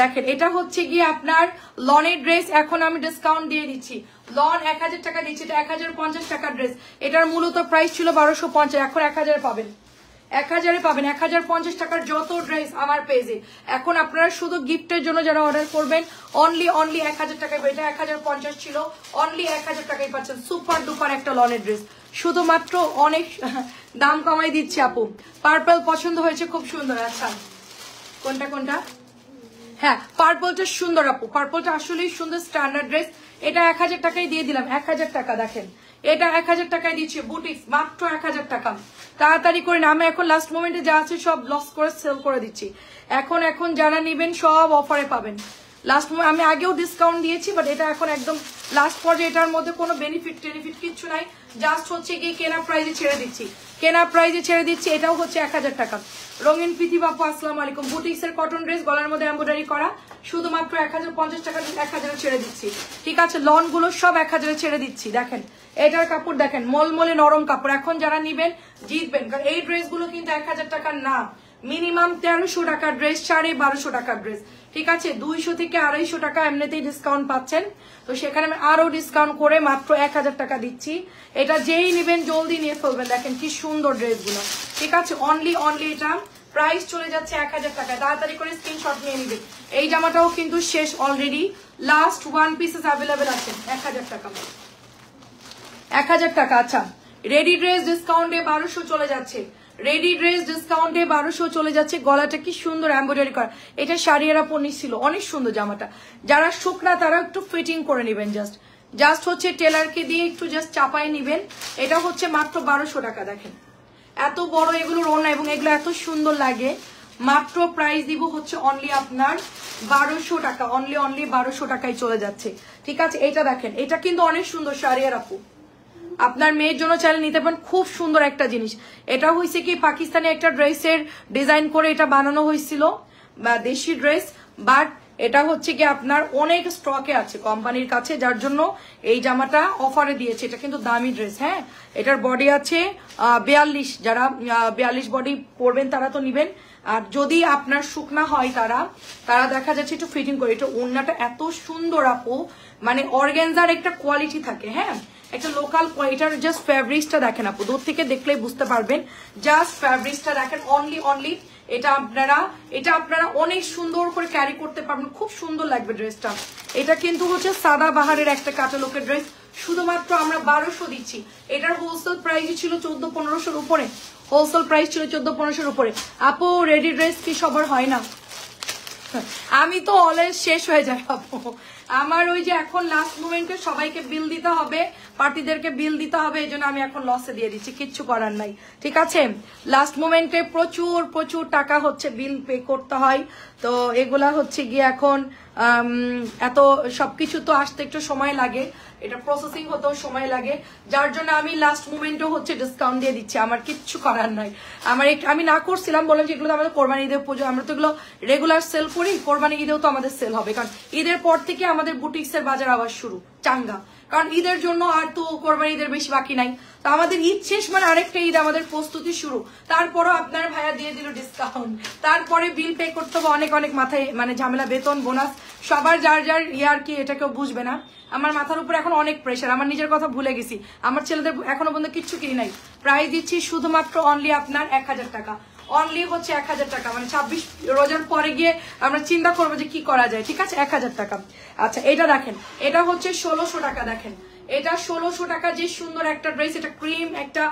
দেখেন এটা হচ্ছে গিয়ে আপনার লনের ড্রেস, এখন আমি ডিসকাউন্ট দিয়ে দিচ্ছি। লন 1000 টাকা দিচ্ছি, এটা 1050 টাকার ড্রেস। এটার মূলত প্রাইস ছিল 1250, এখন 1000 পাবেন, 1000 পাবেন। 1050 টাকার যত ড্রেস আমার পেজে, এখন আপনারা শুধু গিফটের জন্য যারা অর্ডার করবেন অনলি 1000 টাকায়, এটা 1050 ছিল, অনলি 1000 টাকায় পাচ্ছেন সুপার ডুপার একটা লনের ড্রেস। শুধুমাত্র অনেক দাম কমাই দিচ্ছি আপু। পার্পল পছন্দ হয়েছে, খুব সুন্দর। আচ্ছা কোনটা কোনটা, হ্যাঁ পার্পলটা সুন্দর আপু, পার্পলটা আসলেই সুন্দর, স্ট্যান্ডার্ড ড্রেস। এটা 1000 টাকায় দিয়ে দিলাম, 1000 টাকা। দেখেন এটা 1000 টাকায় দিচ্ছি, বুটিক্স মাত্র 1000 টাকা। তাড়াতাড়ি করে না, আমি এখন লাস্ট মোমেন্টে যা আছে সব লস করে সেল করে দিচ্ছি। এখন যারা নিবেন সব অফারে পাবেন। লাস্ট মোমেন্ট আমি আগেও ডিসকাউন্ট দিয়েছি, বাট এটা এখন একদম লাস্ট পর্যায়ে, এটার মধ্যে কোনো বেনিফিট কিচ্ছু নাই, জাস্ট হচ্ছে গিয়ে কেনা প্রাইজে ছেড়ে দিচ্ছি, কেনা প্রাইজে ছেড়ে দিচ্ছি। এটাও হচ্ছে 1000 টাকা। রঙিন প্রীতি বাপু আসসালামু আলাইকুম। বুটিক্স এর কটন ড্রেস, গলার মধ্যে এমব্রয়ডারি করা, শুধুমাত্র 1050 টাকা, 1000 ছেড়ে দিচ্ছি, ঠিক আছে? লন গুলো সব 1000 ছেড়ে দিচ্ছি। দেখেন এটার কাপড় দেখেন, মলমলে নরম কাপড়। এখন যারা নিবেন জিতবেন, কারণ এই ড্রেস গুলো কিন্তু 1000 টাকার না, মিনিমাম 1300 টাকার ড্রেস, 1250 টাকার ড্রেস, ঠিক আছে? 200 থেকে 250 টাকা এমনিতেই ডিসকাউন্ট পাচ্ছেন, তো সেখানে আমি আরো ডিসকাউন্ট করে মাত্র 1000 টাকা দিচ্ছি। এটা যেই নিবেন জলদি নিয়ে ফেলবেন। দেখেন কি সুন্দর ড্রেসগুলো, ঠিক আছে? অনলি এটা প্রাইস চলে যাচ্ছে 1000 টাকায়, তাড়াতাড়ি করে স্ক্রিনশট নিয়ে নিবেন। এই জামাটাও কিন্তু শেষ অলরেডি, লাস্ট 1 পিসেস অ্যাভেলেবেল আছে। 1000 টাকা, 1000 টাকা। আচ্ছা রেডি ড্রেস ডিসকাউন্টে 1200 চলে যাচ্ছে, রেডি ড্রেস ডিসকাউন্টে 1200 চলে যাচ্ছে। গলাটা কি সুন্দর এমব্রয়ডারি করা, এটা শাড়িয়ারা পনির ছিল, অনেক সুন্দর জামাটা। যারা শুকনা তারা একটু ফিটিং করে নেবেন, জাস্ট হচ্ছে টেলারকে দিয়ে একটু জাস্ট চাপাই নিবেন। এটা হচ্ছে মাত্র 1200 টাকা। দেখেন এত বড় এগুলোর ওড়না, এবং এগুলো এত সুন্দর লাগে। মাত্র প্রাইস দিব হচ্ছে অনলি আপনার 1200 টাকা, অনলি 1200 টাকায় চলে যাচ্ছে, ঠিক আছে? এটা দেখেন, এটা কিন্তু অনেক সুন্দর শাড়িয়ার আপু, আপনার মেয়ের জন্য চাইলে নিতে পারেন, খুব সুন্দর একটা জিনিস। এটা হয়েছে কি পাকিস্তানি একটা ড্রেসের ডিজাইন করে এটা বানানো হয়েছিল, বা দেশি ড্রেস, বাট এটা হচ্ছে কি আপনার অনেক স্টকে আছে কোম্পানির কাছে, যার জন্য এই জামাটা অফারে দিয়েছে। এটা কিন্তু দামি ড্রেস, হ্যাঁ। এটার বডি আছে 42, যারা 42 বডি পরবেন তারা তো নিবেন, আর যদি আপনার শুকনা হয় তারা দেখা যাচ্ছে একটু ফিটিং করে। এটা ওড়নাটা এত সুন্দর আপু, মানে অর্গানজার একটা কোয়ালিটি থাকে, হ্যাঁ, একটা লোকাল। এটার জাস্ট ফ্যাব্রিক্সটা দেখেন আপু, দূর থেকে দেখলেই বুঝতে পারবেন, জাস্ট ফ্যাব্রিক্সটা দেখেন। অনলি এটা আপনারা অনেক সুন্দর করে ক্যারি করতে পারবেন, খুব সুন্দর লাগবে ড্রেসটা। এটা কিন্তু হচ্ছে সাদা বাহারের একটা কাটালোকের ড্রেস, শুধুমাত্র আমরা 1200 দিচ্ছি। এটার হোলসেল প্রাইস ছিল 1400-1500 উপরে, হোলসেল প্রাইস ছিল 1400-1500 উপরে। আপু রেডি ড্রেস কি সবার হয় না? আমি তো অলওয়েজ শেষ হয়ে যায় আপু, আমার ওই যে এখন লাস্ট মোমেন্টে সবাইকে বিল দিতে হবে, পার্টিদেরকে বিল দিতে হবে, এই জন্য আমি এখন লসে দিয়ে দিচ্ছি, কিচ্ছু করার নাই, ঠিক আছে? লাস্ট মোমেন্টে প্রচুর টাকা হচ্ছে বিল পে করতে হয়, তো এগুলা হচ্ছে গিয়ে এখন এত সবকিছু তো আসতে একটু সময় লাগে, এটা প্রসেসিং হতেও সময় লাগে, যার জন্য আমি লাস্ট মোমেন্টেও হচ্ছে ডিসকাউন্ট দিয়ে দিচ্ছি, আমার কিচ্ছু করার নাই। আমি না করছিলাম, বললাম যে এগুলো আমাদের কোরবানি ঈদের পুজো, আমরা তো এগুলো রেগুলার সেল করি, কোরবানি ঈদেও তো আমাদের সেল হবে, কারণ ঈদের পর থেকে আমাদের বুটিক্সের বাজার আবার শুরু চাঙ্গা, কারণ ঈদের জন্য আর তো কোরবানি ঈদের বেশি বাকি নাই। তো আমাদের ঈদ শেষ মানে আরেকটা ঈদ আমাদের প্রস্তুতি শুরু। তারপরও আপনার ভাইয়া দিয়ে দিল ডিসকাউন্ট, তারপরে বিল পে করতে হবে অনেক অনেক মাথায় মানে ঝামেলা, বেতন বোনাস সবার যার যার ইয়ার কি এটা কেউ বুঝবে না। আমার মাথার উপর এখন অনেক প্রেশার, আমার নিজের কথা ভুলে গেছি, আমার ছেলেদের এখনো পর্যন্ত কিচ্ছু কিনি নাই। প্রাইস দিচ্ছি শুধুমাত্র অনলি আপনার 1000 টাকা, অনলি হচ্ছে 1000 টাকা, মানে 26 রোজার পরে গিয়ে আমরা চিন্তা করবো যে কি করা যায়, ঠিক আছে 1000 টাকা। আচ্ছা এটা দেখেন, এটা হচ্ছে 1600 টাকা, দেখেন এটা 1600 টাকা, যে সুন্দর একটা ড্রেস, এটা ক্রিম একটা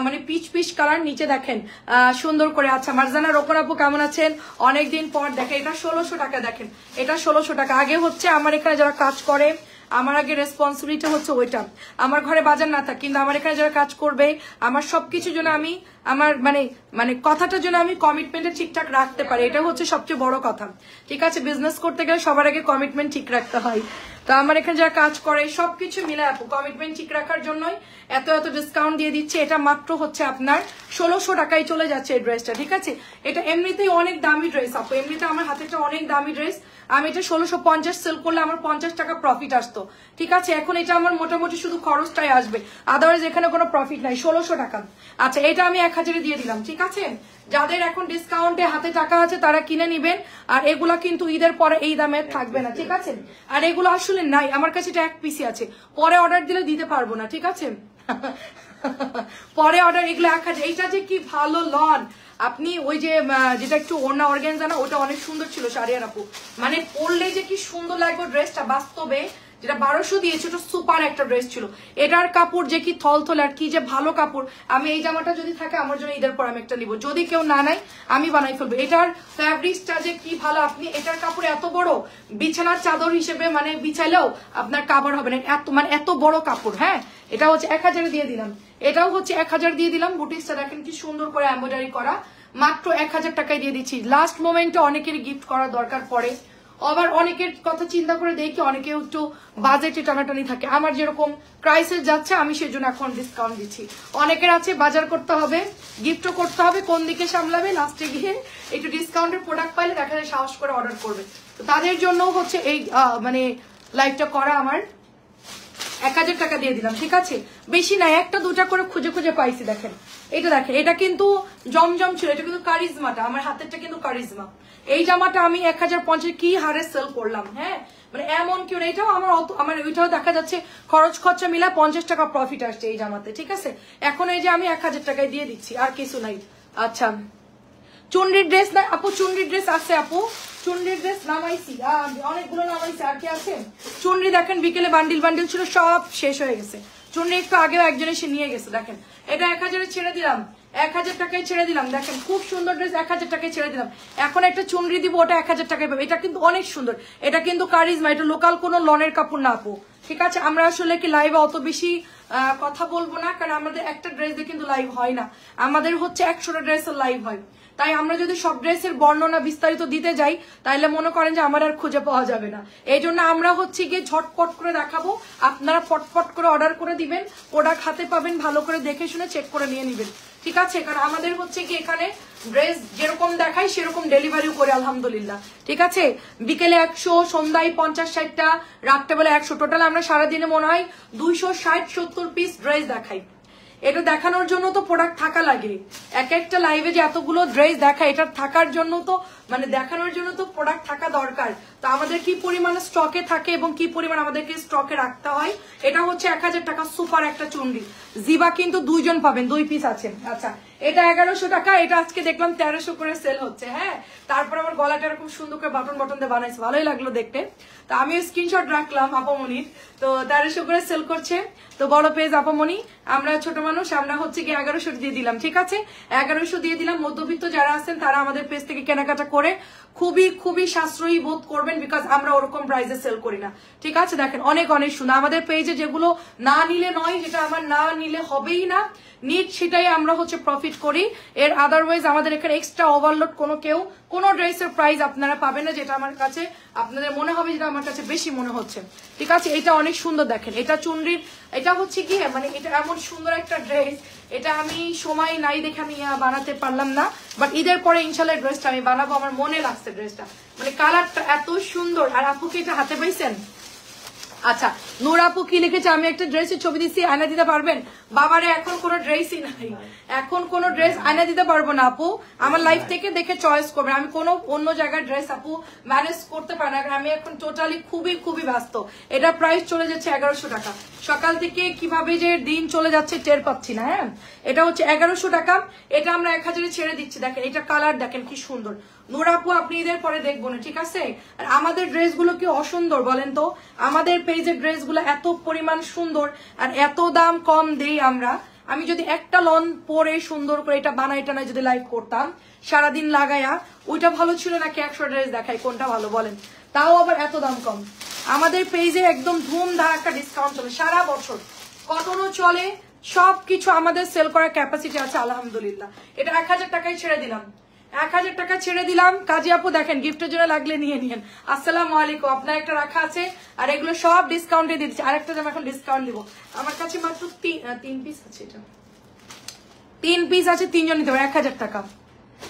মানে পিচ পিচ কালার, নিচে দেখেন সুন্দর করে। আচ্ছা মারজানা রোকন আপু কেমন আছেন, অনেকদিন পর দেখেন, এটা 1600 টাকা, দেখেন এটা 1600 টাকা। আগে হচ্ছে আমার এখানে যারা কাজ করে, আমার আগে রেসপন্সিবিলিটি হচ্ছে ওইটা, আমার ঘরে বাজার না থাক, কিন্তু আমার এখানে যারা কাজ করবে আমার সবকিছু যেন আমি আমার মানে কথাটা যেন আমি কমিটমেন্টে ঠিকঠাক রাখতে পারি, এটা হচ্ছে সবচেয়ে বড় কথা, ঠিক আছে। বিজনেস করতে গেলে সবার আগে কমিটমেন্ট ঠিক রাখতে হয়। তো আমার এখানে যারা কাজ করে সবকিছু মিলে আপু কমিটমেন্ট ঠিক রাখার জন্যই এত এত ডিসকাউন্ট দিয়ে দিচ্ছে। এটা মাত্র হচ্ছে আপনার 1600 টাকায় চলে যাচ্ছে এই ড্রেসটা, ঠিক আছে। এটা এমনিতেই অনেক দামি ড্রেস আপু, এমনিতে আমার হাতেটা অনেক দামি ড্রেস, আমি এটা 1650 সেল করলে আমার 50 টাকা প্রফিট আসতো, ঠিক আছে। এখন এটা আমার মোটামুটি শুধু খরচটাই আসবে, আদারওয়াইজ এখানে কোনো প্রফিট নাই, 1600 টাকা। আচ্ছা এটা আমি 1000 দিয়ে দিলাম, ঠিক আছে। যাদের এখন ডিসকাউন্টে হাতে টাকা আছে তারা কিনে নিবেন, আর এগুলা কিন্তু ঈদের পরে এই দামে থাকবে না, ঠিক আছে। আর এগুলো আসলে নাই আমার কাছে, এটা 1 পিসি আছে, পরে অর্ডার দিলে দিতে পারবো না, ঠিক আছে। পরে অর্ডার, এগুলো 1000। এইটা যে কি ভালো লন, আপনি ওই যে যেটা একটু ওড়না অর্গানজা না, ওটা অনেক সুন্দর ছিল শাড়িয়ার আপু, মানে পরলে যে কি সুন্দর লাগবে ড্রেসটা, বাস্তবে যেটা 1200 দিয়েছে ওটা সুপার একটা ড্রেস ছিল। এটার কাপড় যে কি থলথল আর কি যে ভালো কাপড়। আমি এই জামাটা যদি থাকে আমার জন্য ঈদের পর আমি একটা নিব, যদি কেউ না নাই আমি বানাই ফেলবো। এটার ফ্যাব্রিক্সটা যে কি ভালো, আপনি এটার কাপড় এত বড়, বিছানার চাদর হিসেবে মানে বিছাইলেও আপনার কাভার হবে না, এত মানে এত বড় কাপড়। হ্যাঁ এটা হচ্ছে 1000 দিয়ে দিলাম, এটাও হচ্ছে 1000 দিয়ে দিলাম। বুটিক্সটা দেখেন কি সুন্দর করে এমব্রয়ডারি করা, মাত্র 1000 টাকায় দিয়ে দিচ্ছি। লাস্ট মোমেন্টে অনেকের গিফট করার দরকার পড়ে, আবার অনেকের কথা চিন্তা করে দেখি অনেকেও একটু বাজেটে টানাটানি থাকে, আমার যেরকম ক্রাইসিস যাচ্ছে আমি সেই জন্য এখন ডিসকাউন্ট দিচ্ছি। অনেকের আছে বাজার করতে হবে, গিফটও করতে হবে, কোন দিকে সামলাবে, লাস্টে গিয়ে একটু ডিসকাউন্টের প্রোডাক্ট পাইলে দেখা যায় সাহস করে অর্ডার করবে। তো তাদের জন্য হচ্ছে এই মানে লাইভটা করা। আমার 1000 টাকা দিয়ে দিলাম, ঠিক আছে। বেশি না, একটা দুটা করে খুঁজে খুঁজে পাইছি। দেখেন এটা, দেখেন এটা কিন্তু জমজম ছিল, এটা কিন্তু কারিজমাটা, আমার হাতেরটা কিন্তু কারিজমা। এই জামাটা আমি 1050 কি হারে সেল করলাম, হ্যাঁ মানে এমন কেউ না। এটাও আমার ওইটাও দেখা যাচ্ছে খরচ খরচা মিলা 50 টাকা প্রফিট আসছে এই জামাতে, ঠিক আছে। এখন এই যে আমি 1000 টাকায় দিয়ে দিচ্ছি, আর কিছু নাই। আচ্ছা চুনরির ড্রেস না আপু, চুনরির ড্রেস আছে আপু, চুনরির ড্রেস নামাইছি, অনেকগুলো নামাইছি, আর কি আছে। চুনরি দেখেন বিকেলে বান্ডিল বান্ডিল ছিল, সব শেষ হয়ে গেছে। চুনরি একটু আগেও একজন এসে নিয়ে গেছে, দেখেন এটা 1000 ছেড়ে দিলাম, 1000 টাকায় ছেড়ে দিলাম। দেখেন খুব সুন্দর ড্রেস, 1000 টাকায় ছেড়ে দিলাম। এখন একটা চুনরি দিব, ওটা 1000 টাকায় পাবে। এটা কিন্তু অনেক সুন্দর, এটা কিন্তু কারিজমা, এটা লোকাল কোনো লনের কাপড় না আপু, ঠিক আছে। আমরা আসলে কি লাইভে অত বেশি কথা বলবো না, কারণ আমাদের একটা ড্রেস দিয়ে কিন্তু লাইভ হয় না, আমাদের হচ্ছে 100টা ড্রেসের লাইভ হয়। তাই আমরা যদি সব ড্রেসের বর্ণনা বিস্তারিত দিতে যাই তাহলে মনে করেন যে আমার আর খুঁজে পাওয়া যাবে না। এই জন্য আমরা হচ্ছে গিয়ে ঝটপট করে দেখাবো, আপনারা ফটফট করে অর্ডার করে দিবেন, প্রোডাক্ট হাতে পাবেন, ভালো করে দেখে শুনে চেক করে নিয়ে নিবেন, ঠিক আছে। কারণ আমাদের হচ্ছে কি এখানে ড্রেস যেরকম দেখাই সেরকম ডেলিভারিও করে আলহামদুলিল্লাহ, ঠিক আছে। বিকেলে 100, সন্ধ্যায় 50-60টা, রাত্রেবেলা 100, টোটাল আমরা সারাদিনে মনে হয় 260-70 পিস ড্রেস দেখাই। এটা দেখানোর জন্য তো প্রোডাক্ট থাকা লাগে, এক একটা লাইভে যে এতগুলো ড্রেস দেখায় এটা থাকার জন্য তো মানে দেখানোর জন্য তো প্রোডাক্ট থাকা দরকার। তো আমাদের কি পরিমাণে স্টকে থাকে এবং কি পরিমাণ আমাদেরকে স্টকে রাখতে হয়। এটা হচ্ছে 1000 টাকা সুপার একটা চুনরি, জিবা কিন্তু 2 জন পাবেন, 2 পিস আছে। আচ্ছা এটা 1100 টাকা, এটা আজকে দেখলাম 1300 করে সেল হচ্ছে, হ্যাঁ। তারপর আমার গলাটা এরকম সুন্দর করে বাটন বাটন দিয়ে বানাইছে, ভালোই লাগলো দেখতে। তো আমিও স্ক্রিনশট রাখলাম আপামনির, তো 1300 করে সেল করছে। তো বড় পেজ আপামনি, আমরা ছোট মানুষ, আমরা হচ্ছে কি 1100 দিয়ে দিলাম, ঠিক আছে। 1100 দিয়ে দিলাম। মধ্যবিত্ত যারা আছেন তারা আমাদের পেজ থেকে কেনাকাটা করে খুবই খুবই সাশ্রয়ী বোধ করবেন, বিকজ আমরা ওরকম প্রাইসে সেল করি না, ঠিক আছে। দেখেন অনেক অনেক সুন্দর আমাদের পেজে, যেগুলো না নিলে নয়, যেটা আমার না নিলে হবেই না, নিট সেটাই আমরা হচ্ছে প্রফিট করি। এর আদারওয়াইজ আমাদের এখানে এক্সট্রা ওভারলোড কোনো ড্রেসের প্রাইস আপনারা পাবেন না, যেটা আমার কাছে আপনাদের মনে হবে যেটা আমার কাছে বেশি মনে হচ্ছে, ঠিক আছে। এটা অনেক সুন্দর, দেখেন এটা চুনরির, এটা হচ্ছে কি মানে এটা এমন সুন্দর একটা ড্রেস, এটা আমি সময় নাই দেখে আমি বানাতে পারলাম না, বাট ঈদের পরে ইনশাল্লাহ ড্রেসটা আমি বানাবো। আমার মনে লাগছে ড্রেসটা, মানে কালারটা এত সুন্দর। আর আপুকে এটা হাতে পাইছেন, আচ্ছা নূর আপু কি লিখেছে, আমি একটা ড্রেসের ছবি দিচ্ছি, আয়না দিতে পারবেন? বাবারে এখন কোনো ড্রেসই নাই, এখন কোনো ড্রেস আয়না দিতে পারবো না আপু, আমার লাইফ থেকে দেখে চয়েস করবেন। আমি কোনো অন্য জায়গার ড্রেস আপু ম্যানেজ করতে পারি না, আমি এখন টোটালি খুবই ব্যস্ত। এটা প্রাইস চলে যাচ্ছে 1100 টাকা। সকাল থেকে কিভাবে যে দিন চলে যাচ্ছে টের পাচ্ছি না। হ্যাঁ এটা হচ্ছে 1100 টাকা, এটা আমরা 1000-এ ছেড়ে দিচ্ছি। দেখেন এটা কালার দেখেন কি সুন্দর। নূর আপু আপনি এদের পরে দেখবো না, ঠিক আছে? আর আমাদের ড্রেসগুলো কি অসুন্দর বলেন তো? আমাদের পেজের ড্রেসগুলো এত পরিমাণ সুন্দর আর এত দাম কম দেই আমরা। আমি যদি একটা লন পরে সুন্দর করে এটা বানাই টানাই যদি লাইভ করতাম সারাদিন লাগায়া, ওইটা ভালো ছিল নাকি 100 ড্রেস দেখাই, কোনটা ভালো বলেন? তাও আবার এত দাম কম। আমাদের পেজে একদম ধুমধাম একটা ডিসকাউন্ট চলে সারা বছর, কটনও চলে, সবকিছু আমাদের সেল করার ক্যাপাসিটি আছে আলহামদুলিল্লাহ। এটা 1000 টাকায় ছেড়ে দিলাম, 1000 টাকা ছেড়ে দিলাম। কাজী আপু দেখেন গিফটের জন্য লাগলে নিয়ে নিন। আসসালামু আলাইকুম, আপনার একটা রাখা আছে আর এগুলো সব ডিসকাউন্টে দিচ্ছি। আরেকটা দাম এখন ডিসকাউন্ট দিব, আমার কাছে মাত্র 3 পিস আছে, এটা 3 পিস আছে, 3 জন নিতে পারে, 1000 টাকা,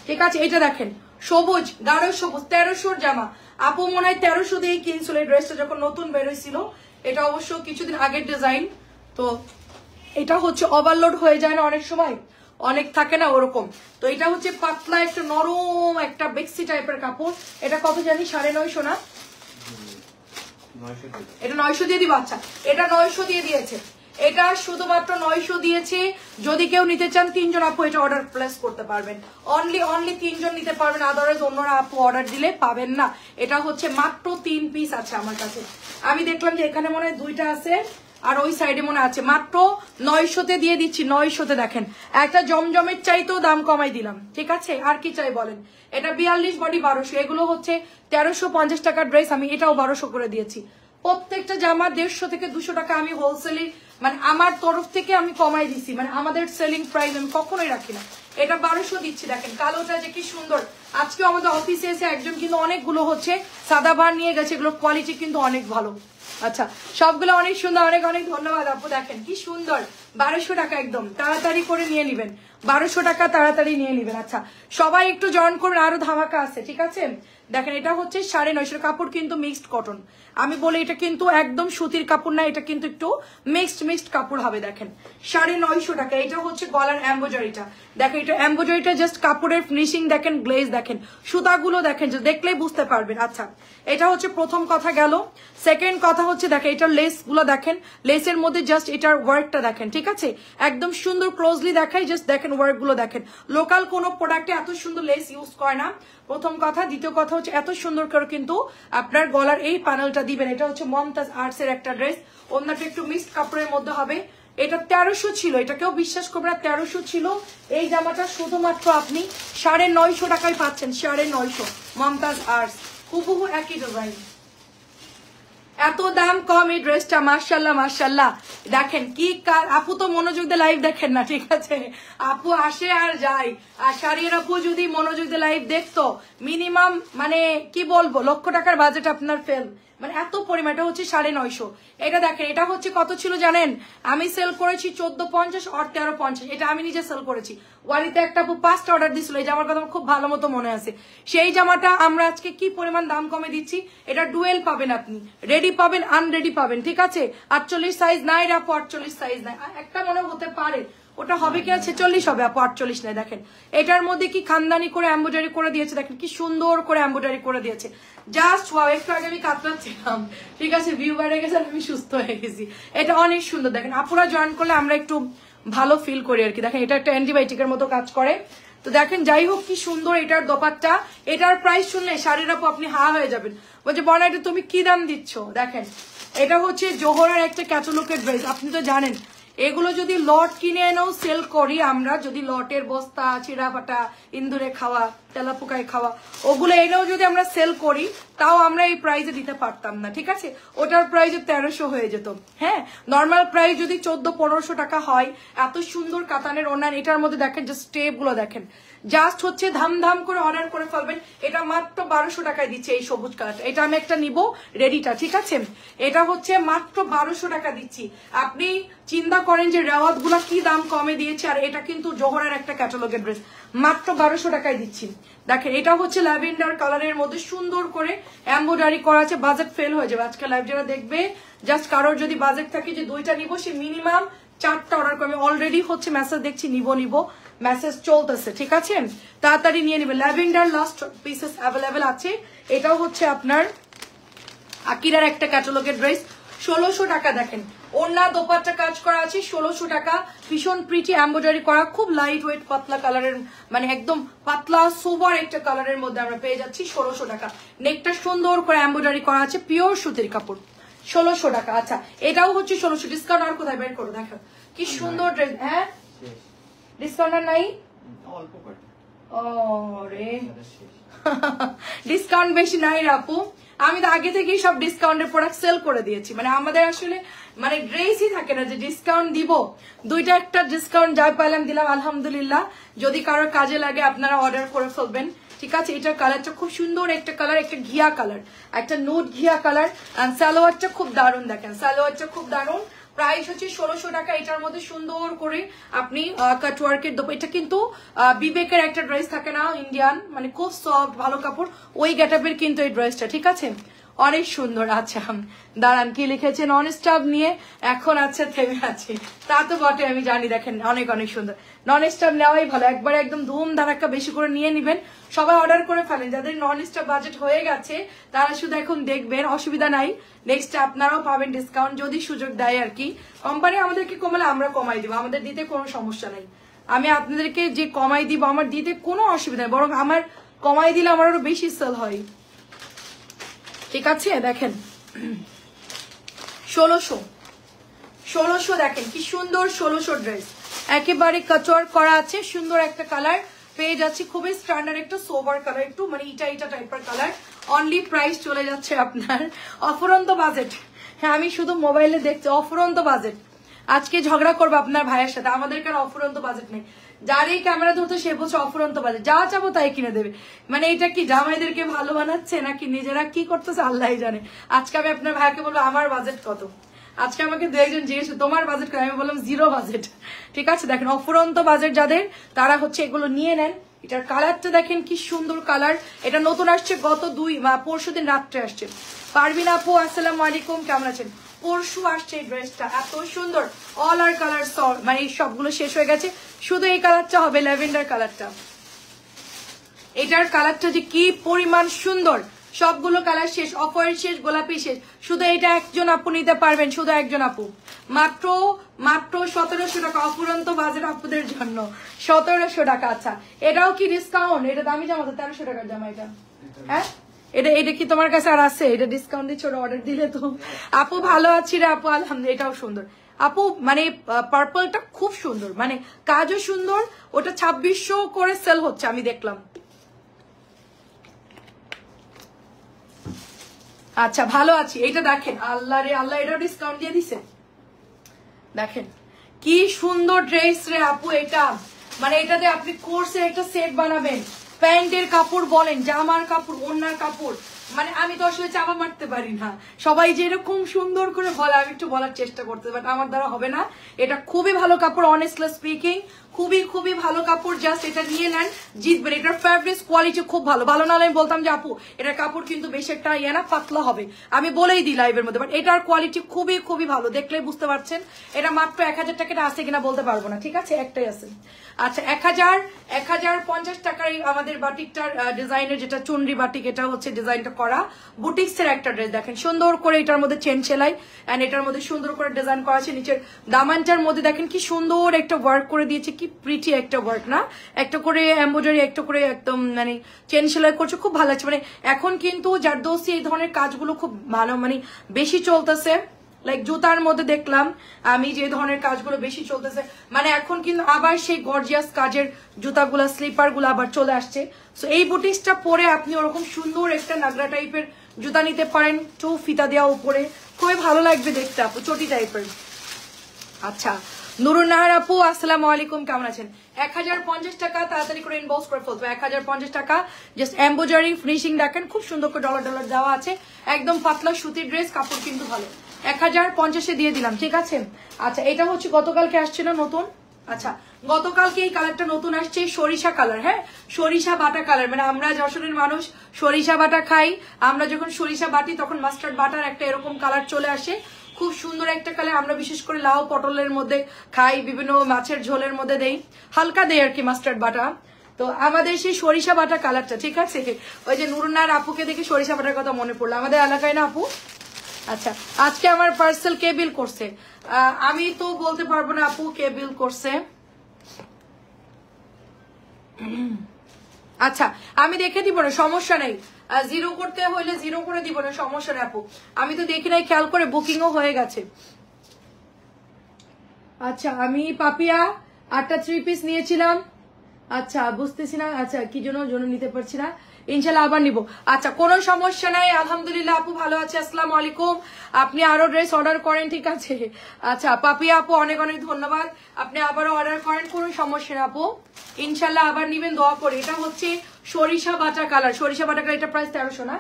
ঠিক আছে? এটা দেখেন সবুজ, গাঢ় সবুজ, 1300 জামা। আপু মনে হয় 1300 দিয়েই কিনছিল এই ড্রেসটা যখন নতুন বেরোইছিল। এটা অবশ্য কিছুদিন আগের ডিজাইন, তো এটা হচ্ছে ওভারলোড হয়ে যায় না অনেক সময়, অনেক থাকে না ওরকম। তো এটা হচ্ছে পাতলা একটা নরম একটা বেক্সি টাইপের কাপড়। এটা কত জানি 950 না, এটা 900 দিয়ে দিব। আচ্ছা এটা 900 দিয়ে দিয়েছে, এটা শুধুমাত্র 900 দিয়েছে। যদি কেউ নিতে চান 3 জন আপু এটা অর্ডার প্লেস করতে পারবেন, অনলি 3 জন নিতে পারবেন, আদারওয়াইজ অন্যরা আপু অর্ডার দিলে পাবেন না। এটা হচ্ছে মাত্র 3 পিস আছে আমার কাছে। আমি দেখলাম যে এখানে মনে হয় 2টা আছে আর ওই সাইডে মনে আছে। মাত্র 900-তে দিয়ে দিচ্ছি, 900-তে। দেখেন একটা জমজমের চাইতেও দাম কমাই দিলাম, ঠিক আছে? আর কি চাই বলেন? এটা 42 বডি 1200, এগুলো হচ্ছে 1350 টাকার ড্রেস, আমি এটাও 1200 করে দিয়েছি। প্রত্যেকটা জামা 150 থেকে 200 টাকা আমি হোলসেলে মানে আমার তরফ থেকে আমি কমাই দিছি, মানে আমাদের সেলিং প্রাইস আমি কখনোই রাখি না। এটা 1200 দিচ্ছি। দেখেন কালোটা যে কি সুন্দর। আজকে আমাদের অফিসে এসে একজন কিন্তু অনেকগুলো হচ্ছে সাদা বার নিয়ে গেছে, এগুলোর কোয়ালিটি কিন্তু অনেক ভালো। আচ্ছা সবগুলো অনেক সুন্দর, অনেক ধন্যবাদ আপু। দেখেন কি সুন্দর, 1200 টাকা, একদম তাড়াতাড়ি করে নিয়ে নিবেন, 1200 টাকা তাড়াতাড়ি নিয়ে নিবেন। আচ্ছা সবাই একটু জয়েন করবেন, আরো ধামাকা আছে, ঠিক আছে? দেখেন এটা হচ্ছে 950 কাপড়, কিন্তু মিক্সড কটন। আমি বলি এটা কিন্তু একদম সুতির কাপড় না, এটা কিন্তু একটু মিক্সড কাপড় হবে। দেখেন 950 টাকা। এটা হচ্ছে গলার এমব্রয়ডারিটা, দেখেন এটা এমব্রয়ডারিটা জাস্ট কাপড়ের ফিনিশিং দেখেন, গ্লেজ দেখেন, সুতাগুলো দেখেন, যে দেখলেই বুঝতে পারবেন। আচ্ছা এটা হচ্ছে প্রথম কথা গেল। সেকেন্ড কথা হচ্ছে দেখেন এটার লেস গুলো দেখেন, লেসের মধ্যে জাস্ট এটার ওয়ার্কটা দেখেন, ঠিক আছে? একদম সুন্দর ক্লোজলি দেখাই, জাস্ট দেখেন ওয়ার্ক গুলো দেখেন। লোকাল কোনো প্রোডাক্টে এত সুন্দর লেস ইউজ করে না, প্রথম কথা। দ্বিতীয় কথা হচ্ছে এত সুন্দর করে কিন্তু আপনার গলার এই প্যানেলটা দিবেন। এটা হচ্ছে মমতাজ আর্টস এর একটা ড্রেস, অন্যটা একটু মিক্সড কাপড়ের মধ্যে হবে। এটা 1300 ছিল, এটা কেউ বিশ্বাস করবে না, 1300 ছিল। এই জামাটা শুধুমাত্র আপনি 950 টাকায় পাচ্ছেন, 950 মমতাজ আর্টস, হুবহু একই ডিজাইন, এত দাম কম এই ড্রেসটা। মাশাল্লাহ মাশাল্লাহ। দেখেন কি আপু তো মনোযোগ দিয়ে লাইভ দেখেন না, ঠিক আছে? আপু আসে আর যায়। আর শাড়ির আপু যদি মনোযোগ দিয়ে লাইভ দেখতো মিনিমাম মানে কি বলবো, লক্ষ টাকার বাজেট আপনার ফেল, মানে এত পরিমাণ। এটা হচ্ছে 950। এটা দেখেন এটা হচ্ছে কত ছিল জানেন? আমি সেল করেছি 1450 আর 1350, এটা আমি নিজে সেল করেছি। ওয়ারিতে একটা আপু 5টা অর্ডার দিছিল, এই জামার কথা আমার খুব ভালো মতো মনে আছে। সেই জামাটা আমরা আজকে কি পরিমাণ দাম কমে দিচ্ছি। এটা ডুয়েল পাবেন আপনি, রেডি পাবেন, আনরেডি পাবেন, ঠিক আছে? 48 সাইজ নাই আপু, 48 সাইজ নাই, একটা মনে হতে পারে ওটা হবে কিনা 46 হবে আপু, 48 নাই। দেখেন এটার মধ্যে কি খানদানি করে এমব্রয়ডারি করে দিয়েছে, দেখেন কি সুন্দর করে এমব্রয়ডারি করে দিয়েছে, জাস্ট ওয়াও। একটু আগে আমি কাতরাচ্ছিলাম, ঠিক আছে? ভিউ বেড়ে গেছে, আমি সুস্থ হয়ে গেছি। এটা অনেক সুন্দর। দেখেন আপুরা জয়েন করলে আমরা একটু ভালো ফিল করি আর কি। দেখেন এটা একটা অ্যান্টিবায়োটিকের মতো কাজ করে। তো দেখেন যাই হোক কি সুন্দর এটার দোপাট্টা। এটার প্রাইস শুনলে শাড়ির আপু আপনি হা হয়ে যাবেন, বলছে বনা এটা তুমি কি দাম দিচ্ছ। দেখেন এটা হচ্ছে জোহরার একটা ক্যাটালগের ড্রেস, আপনি তো জানেন এগুলো যদি লট কিনে এনেও সেল করি আমরা, যদি লটের বস্তা, চিড়া ফাটা, ইন্দুরে খাওয়া, তেলাপোকায় খাওয়া, ওগুলো এনেও যদি আমরা সেল করি তাও আমরা এই প্রাইসে দিতে পারতাম না, ঠিক আছে? ওটার প্রাইস 1300 হয়ে যেত। হ্যাঁ নর্মাল প্রাইস যদি 1400-1500 টাকা হয়। এত সুন্দর কাতানের ওড়না, এটার মধ্যে দেখেন যে স্টেপ গুলো দেখেন, জাস্ট হচ্ছে ধাম করে অর্ডার করে ফেলবেন। এটা মাত্র 1200 টাকায় দিচ্ছে এই সবুজ কালারটা। এটা আমি একটা নিব রেডিটা, ঠিক আছে? এটা হচ্ছে মাত্র 1200 টাকা দিচ্ছি। আপনি চিন্তা করেন যে রেওয়াত গুলা কি দাম কমে দিয়েছে, আর এটা কিন্তু জোহরের একটা ক্যাটালগের ড্রেস, মাত্র 1200 টাকায় দিচ্ছি। দেখেন এটা হচ্ছে ল্যাভেন্ডার কালারের মধ্যে সুন্দর করে এমব্রয়ডারি করা আছে। বাজেট ফেল হয়ে যাবে আজকে লাইভ যারা দেখবে, জাস্ট কারোর যদি বাজেট থাকে যে 2টা নিব, সে মিনিমাম 4টা অর্ডার করবে। অলরেডি হচ্ছে মেসেজ দেখছি নিব মেসেজ চলতেছে, ঠিক আছে, তাড়াতাড়ি নিয়ে নিবে। ল্যাভেন্ডার লাস্ট পিসেস অ্যাভেলেবেল আছে। এটাও হচ্ছে আপনার আকিরার একটা ক্যাটালগের ড্রেস, 1600 টাকা। দেখেন ওড়না দোপাট্টা কাজ করা আছে, 1600 টাকা। ভীষণ প্রিটি এমব্রয়ডারি করা, খুব লাইট ওয়েট পাতলা কালারের, মানে একদম পাতলা সোবার একটা কালারের মধ্যে আমরা পেয়ে যাচ্ছি 1600 টাকা। নেকটা সুন্দর করে এমব্রয়ডারি করা আছে, পিওর সুতির কাপড়, 1600 টাকা। আচ্ছা এটাও হচ্ছে 1600। ডিসকাউন্ট আর কোথায় বের করো, দেখো কি সুন্দর ড্রেস। হ্যাঁ ডিসকাউন্ট আর নাই, ওরে ডিসকাউন্ট বেশি নাই আপু, আমি তো আগে থেকেই সব ডিসকাউন্টের প্রোডাক্ট সেল করে দিয়েছি। মানে আমাদের আসলে মানে ড্রেসই থাকে না যে ডিসকাউন্ট দিব, 2টা একটা ডিসকাউন্ট যাই পাইলাম দিলাম আলহামদুলিল্লাহ। যদি কারোর কাজে লাগে আপনারা অর্ডার করে ফেলবেন, ঠিক আছে। এটার কালারটা খুব সুন্দর একটা কালার, একটা ঘিয়া কালার, একটা নুড ঘিয়া কালার। সালোয়ারটা খুব দারুণ, দেখেন সালোয়ারটা খুব দারুণ। প্রাইস হচ্ছে 1600 টাকা। এটার মধ্যে সুন্দর করে আপনি কাটওয়ার্কের এটা কিন্তু বিবেকের একটা ড্রেস থাকে না ইন্ডিয়ান, মানে খুব সফট ভালো কাপড়, ওই গেটআপের কিন্তু এই ড্রেসটা, ঠিক আছে, অনেক সুন্দর। আচ্ছা দাঁড়ান কি লিখেছে, নন স্টপ নিয়ে এখন আচ্ছা থেমে আছে, তা তো বটে আমি জানি। দেখেন অনেক অনেক সুন্দর, নন স্টপ নেওয়াই ভালো, একবার একদম ধুম ধারাক্কা বেশি করে নিয়ে নিবেন। সবাই অর্ডার করে ফেলেন, যাদের নন স্টপ বাজেট হয়ে গেছে তারা শুধু এখন দেখবেন, অসুবিধা নাই। নেক্সট আপনারাও পাবেন ডিসকাউন্ট যদি সুযোগ দেয় আর কি। কোম্পানি আমাদেরকে কমালে আমরা কমাই দিব, আমাদের দিতে কোনো সমস্যা নাই। আমি আপনাদেরকে যে কমাই দিব আমার দিতে কোনো অসুবিধা নেই, বরং আমার কমাই দিলে আমার আরো বেশি সেল হয়, ঠিক আছে। দেখেন 1600 দেখেন কি সুন্দর 1600 ড্রেস, একেবারে কাচর করা আছে, সুন্দর একটা কালার পেয়ে যাচ্ছি, খুবই স্ট্যান্ডার্ড একটা সোবার কালার, একটু মানে ইটা টাইপের কালার। অনলি প্রাইস চলে যাচ্ছে আপনার অফুরন্ত বাজেট। হ্যাঁ আমি শুধু মোবাইলে দেখছি অফুরন্ত বাজেট, আজকে ঝগড়া করবো আপনার ভাইয়ের সাথে, আমাদের কার অফুরন্ত বাজেট নেই। যার এই ক্যামেরা ধরতো সে বলছে অফুরন্ত বাজেট, যা চাবো তাই কিনে দেবে। মানে এটা কি জামাইদেরকে ভালো বানাচ্ছে নাকি নিজেরা কি করতেছে আল্লাহ জানে। আজকে আমি আপনার ভাইকে বলবো আমার বাজেট কত, আজকে আমাকে 2 একজন জিজ্ঞেস তোমার বাজেট কত, আমি বললাম 0 বাজেট, ঠিক আছে। দেখেন অফুরন্ত বাজেট যাদের, তারা হচ্ছে এগুলো নিয়ে নেন। এটার কালারটা দেখেন কি সুন্দর কালার, এটা নতুন আসছে, গত পরশু দিন রাত্রে আসছে। পারবিন আপু আসসালামু আলাইকুম, কেমন আছেন? পরশু আসছে এই ড্রেসটা, এত সুন্দর, অল আর কালার সল, মানে সবগুলো শেষ হয়ে গেছে, শুধু এই কালারটা হবে, ল্যাভেন্ডার কালারটা। এটার কালারটা যে কি পরিমাণ সুন্দর, সবগুলো কালার শেষ, অফার শেষ, গোলাপি শেষ, শুধু এটা একজন আপু নিতে পারবেন, শুধু একজন আপু, মাত্র 1700 টাকা, অফুরন্ত বাজেট আপুদের জন্য 1700 টাকা। আচ্ছা এটাও কি ডিসকাউন্ট? এটা দামি জামা তো 1300 টাকার জামা এটা, হ্যাঁ এটা কি তোমার কাছে আর আছে? এটা ডিসকাউন্ট দিচ্ছ, অর্ডার দিলে তো। আপু ভালো আছি রে আপু, আলহামদুলিল্লাহ। এটাও সুন্দর আপু, মানে পার্পলটা খুব সুন্দর, মানে কাজও সুন্দর, ওটা 2600 করে সেল হচ্ছে আমি দেখলাম। আচ্ছা ভালো আছি। এটা দেখেন আল্লাহ রে আল্লাহ, এটাও ডিসকাউন্ট দিয়ে দিছে। দেখেন কি সুন্দর ড্রেস রে আপু এটা, মানে এটাতে আপনি কোর্সের একটা সেট বানাবেন, প্যান্টের কাপড় বলেন, জামার কাপড়, ওড়নার কাপড়, মানে আমি তো আসলে চাপা মারতে পারি না, সবাই যেরকম সুন্দর করে বলে আমি একটু বলার চেষ্টা করতে, বাট আমার দ্বারা হবে না। এটা খুবই ভালো কাপড়, অনেস্টলি স্পিকিং খুবই ভালো কাপড়, জাস্ট এটা নিয়ে নেন, জিতবেন। এটার ফ্যাব্রিক কোয়ালিটি খুব ভালো, ভালো না হলে আমি বলতাম যে আপু এটার কাপড় কিন্তু বেশি একটা ইয়ে না, পাতলা হবে, আমি বলেই দিই লাইভের মধ্যে, বাট এটার কোয়ালিটি খুবই ভালো, দেখলেই বুঝতে পারছেন। এটা মাত্র 1000 টাকা আছে কিনা বলতে পারবো না, ঠিক আছে, একটাই আছে। আচ্ছা 1050 টাকার আমাদের বাটিকটার ডিজাইনের, যেটা চুনরি বাটিক, এটা হচ্ছে ডিজাইনটা করা বুটিক্স এর একটা ড্রেস। দেখেন সুন্দর করে এটার মধ্যে চেন সেলাই, এন্ড এটার মধ্যে সুন্দর করে ডিজাইন করা আছে, নিচের দামানটার মধ্যে দেখেন কি সুন্দর একটা ওয়ার্ক করে দিয়েছে, কি প্রিটি একটা ওয়ার্ক না, একটা করে এমব্রয়ডারি, একটা করে একদম মানে চেন সেলাই করছে, খুব ভালো লাগছে। মানে এখন কিন্তু জারদৌসি এই ধরনের কাজগুলো খুব ভালো, মানে বেশি চলতেছে। লাইক জুতার মধ্যে দেখলাম আমি যে ধরনের কাজগুলো বেশি চলতেছে, মানে এখন কিন্তু আবার সেই গর্জিয়াস কাজের জুতাগুলা, স্লিপার গুলো আবার চলে আসছে। সো এই বুটিক্সটা পরে আপনি ওরকম সুন্দর একটা নাগরা টাইপের জুতা নিতে পারেন, টু ফিতা দেওয়া উপরে, খুবই ভালো লাগবে দেখতে আপু, চটি টাইপের। আচ্ছা নুরুন নাহার আপু আসসালামু আলাইকুম, কেমন আছেন? 1050 টাকা, তাড়াতাড়ি করে ইনবক্স করে ফেলবো। 1050 টাকা, জাস্ট এমব্রয়ডারি ফিনিশিং দেখেন, খুব সুন্দর করে ডলার দেওয়া আছে, একদম পাতলা সুতির ড্রেস, কাপড় কিন্তু ভালো। 1050-এ দিয়ে দিলাম, ঠিক আছে। আচ্ছা এটা হচ্ছে গতকালকে আসছে না নতুন, আচ্ছা গতকালকে এই কালারটা নতুন আসছে, সরিষা কালার, হ্যাঁ সরিষা বাটা কালার, মানে আমরা যশোরের মানুষ সরিষা বাটা খাই, আমরা যখন সরিষা বাটি তখন মাস্টার্ড বাটার একটা এরকম কালার চলে আসে, খুব সুন্দর একটা কালার। আমরা বিশেষ করে লাউ পটলের মধ্যে খাই, বিভিন্ন মাছের ঝোলের মধ্যে দেই, হালকা দেই আর কি মাস্টার্ড বাটা। তো আমাদের সেই সরিষা বাটা কালারটা, ঠিক আছে। ওই যে নুরুন্নার আপুকে দেখে সরিষা বাটার কথা মনে পড়লো, আমাদের এলাকায় না আপু। আচ্ছা আজকে আমার পার্সেল কে বিল করছে? আমি তো বলতে পারবো না আপু কে বিল করছে। আচ্ছা আমি দেখে দিব না, সমস্যা নেই, জিরো করতে হইলে জিরো করে দিব না, সমস্যা নেই আপু। আমি তো দেখি নাই, খেয়াল করে বুকিংও হয়ে গেছে। আচ্ছা আমি পাপিয়া 8টা 3 পিস নিয়েছিলাম, আচ্ছা বুঝতেছি না, আচ্ছা কি জন্য নিতে পারছি না, ইনশাল্লাহ আবার নিব। আচ্ছা কোনো সমস্যা নাই, আলহামদুলিল্লাহ আপু ভালো আছে, আসসালামু আলাইকুম। আপনি আরো ড্রেস অর্ডার করেন, ঠিক আছে। আচ্ছা পাপিয়া আপু অনেক অনেক ধন্যবাদ, আপনি আবারও অর্ডার করেন, কোনো সমস্যা না আপু, ইনশাল্লাহ আবার নিবেন, দোয়া করে। এটা হচ্ছে সরিষা বাটা কালার, সরিষা বাটা কালার, এটা প্রাইস 1300 না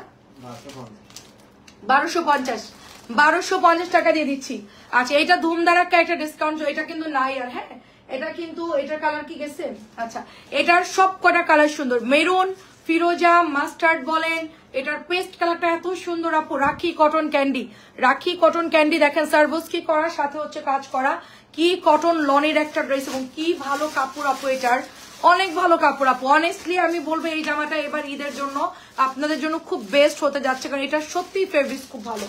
1250 টাকা দিয়ে দিচ্ছি। আচ্ছা এটা ধুমধারাক্কা একটা ডিসকাউন্ট, এটা কিন্তু নাই আর, হ্যাঁ এটা কিন্তু, এটার কালার কি গেছে, আচ্ছা এটার সব কটা কালার সুন্দর, মেরুন, ফিরোজা, মাস্টার্ড বলেন, এটার পেস্ট কালারটা এত সুন্দর আপু, রাখি কটন ক্যান্ডি, রাখি কটন ক্যান্ডি দেখেন, সার্ভিস কি করার সাথে হচ্ছে কাজ করা, কি কটন লনের একটা ড্রেস, এবং কি ভালো কাপড় আপু, এটার অনেক ভালো কাপড় আপু। অনেস্টলি আমি বলবো এই জামাটা এবার ঈদের জন্য আপনাদের জন্য খুব বেস্ট হতে যাচ্ছে, কারণ এটা সত্যি ফেব্রিক্স খুব ভালো,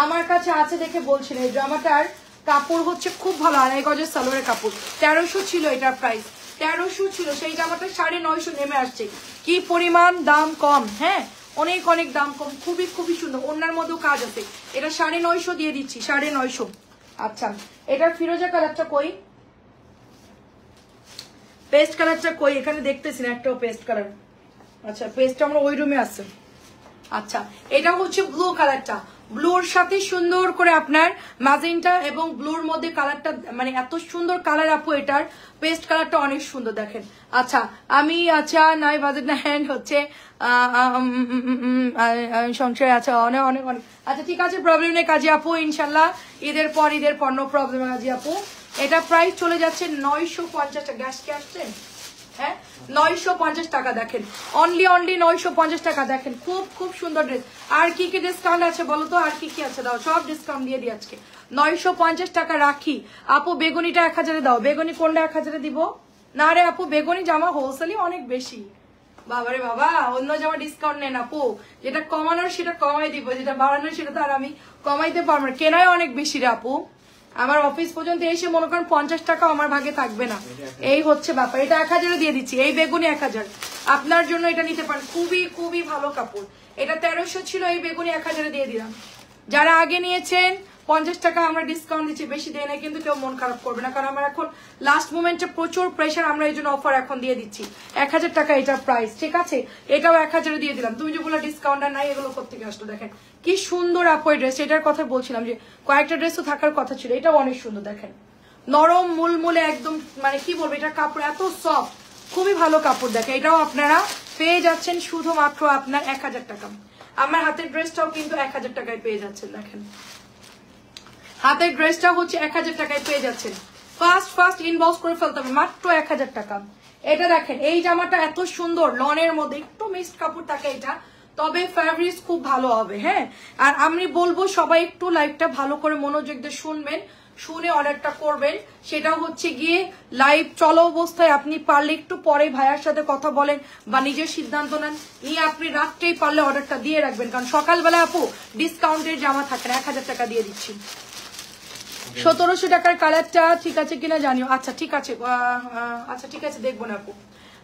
আমার কাছে আছে দেখে বলছি না। এই জামাটার কাপড় হচ্ছে খুব ভালো, 2.5 গজের সালোয়ারের কাপড়, 1300 ছিল এটার প্রাইস, 1300 ছিল, সেই জামাটা 950 নেমে আসছে, কি পরিমাণ দাম কম, হ্যাঁ অনেক অনেক দাম কম, খুবই খুবই সুন্দর, ওনার মধ্যেও কাজ আছে, এটা 950 দিয়ে দিচ্ছি, 950। আচ্ছা এটার ফিরোজা কালারটা কই, পেস্ট কালারটা কই, এখানে দেখতেছি না একটাও পেস্ট কালার, আচ্ছা পেস্টটা আমরা ওই রুমে আছে। আচ্ছা এটা হচ্ছে ব্লু কালারটা, ব্লুর সাথে সুন্দর করে আপনার ম্যাজেন্টা এবং ব্লুর মধ্যে কালারটা, মানে এত সুন্দর কালার আপু, এটার পেস্ট কালারটা অনেক সুন্দর দেখেন। আচ্ছা আমি আচ্ছা নাই বাজেট না হ্যান্ড হচ্ছে সংশয়, আচ্ছা অনেক অনেক অনেক, আচ্ছা ঠিক আছে প্রবলেম নেই কাজী আপু, ইনশাল্লাহ ঈদের পর নো প্রবলেম কাজী আপু। এটা প্রাইস চলে যাচ্ছে 950 টাকা, গ্যাস কি আসছে, হ্যাঁ 950 টাকা, দেখেন অনলি 950 টাকা, দেখেন খুব খুব সুন্দর ড্রেস। আর কি কি ডিসকাউন্ট আছে বলো তো, আর কি কি আছে দাও, সব ডিসকাউন্ট দিয়ে দিই আজকে, 950 টাকা রাখি। আপু বেগুনিটা 1000-এ দাও, বেগুনি কোনটা 1000-এ দিব না রে আপু, বেগুনি জামা হোলসেলই অনেক বেশি, বাবারে বাবা, অন্য জামা ডিসকাউন্ট নেন আপু, যেটা কমানোর সেটা কমাই দিব, যেটা বাড়ানোর সেটা তো আর আমি কমাইতে পারবো না, কেনাই অনেক বেশি রে আপু, আমার অফিস পর্যন্ত এসে মনে করেন 50 টাকা আমার ভাগে থাকবে না, এই হচ্ছে ব্যাপার। এটা 1000-এ দিয়ে দিচ্ছি, এই বেগুনি 1000 আপনার জন্য, এটা নিতে পারেন, খুবই খুবই ভালো কাপড়, এটা 1300 ছিল, এই বেগুনি 1000-এ দিয়ে দিলাম। যারা আগে নিয়েছেন 50 টাকা আমরা ডিসকাউন্ট দিচ্ছি, বেশি দেয় না কিন্তু, কেউ মন খারাপ করবে না, কারণ আমার এখন লাস্ট মোমেন্টে প্রচুর প্রেশার, আমরা এই জন্য অফার এখন দিয়ে দিচ্ছি 1000 টাকা এটার প্রাইস, ঠিক আছে এটাও 1000-এ দিয়ে দিলাম। তুমি যেগুলো ডিসকাউন্ট আর নাই এগুলো কোথেকে আসলো, দেখেন কি সুন্দর আপু ড্রেস, এটার কথা বলছিলাম যে কয়েকটা ড্রেস তো থাকার কথা ছিল, এটাও অনেক সুন্দর, দেখেন নরম মুলমুলে একদম, মানে কি বলবো, এটার কাপড় এত সফট, খুবই ভালো কাপড়, দেখেন এটাও আপনারা পেয়ে যাচ্ছেন শুধুমাত্র আপনার 1000 টাকা। আমার হাতের ড্রেসটাও কিন্তু 1000 টাকায় পেয়ে যাচ্ছেন, দেখেন হাতের ড্রেসটা হচ্ছে 1000 টাকায় পেয়ে যাচ্ছেন, ফার্স্ট ইনবক্স করে ফেলতে হবে, মাত্র 1000 টাকা। এটা দেখেন এই জামাটা এত সুন্দর, লনের মধ্যে একটু মিক্সড কাপড় থাকে এটা, তবে ফেব্রিক্স খুব ভালো হবে, হ্যাঁ আর আমি বলবো সবাই একটু লাইভটা ভালো করে মনোযোগ দিয়ে শুনবেন, শুনে অর্ডারটা করবেন, সেটা হচ্ছে গিয়ে লাইভ চলো অবস্থায় আপনি পারলে একটু পরে ভাইয়ার সাথে কথা বলেন বা নিজের সিদ্ধান্ত নেন, নিয়ে আপনি রাত্রেই পারলে অর্ডারটা দিয়ে রাখবেন, কারণ সকালবেলা আপু ডিসকাউন্টের জামা থাকে না, 1000 টাকা দিয়ে দিচ্ছি। 1700 টাকার কালারটা ঠিক আছে কিনা জানিও, আচ্ছা ঠিক আছে, আচ্ছা ঠিক আছে দেখবো না আপু,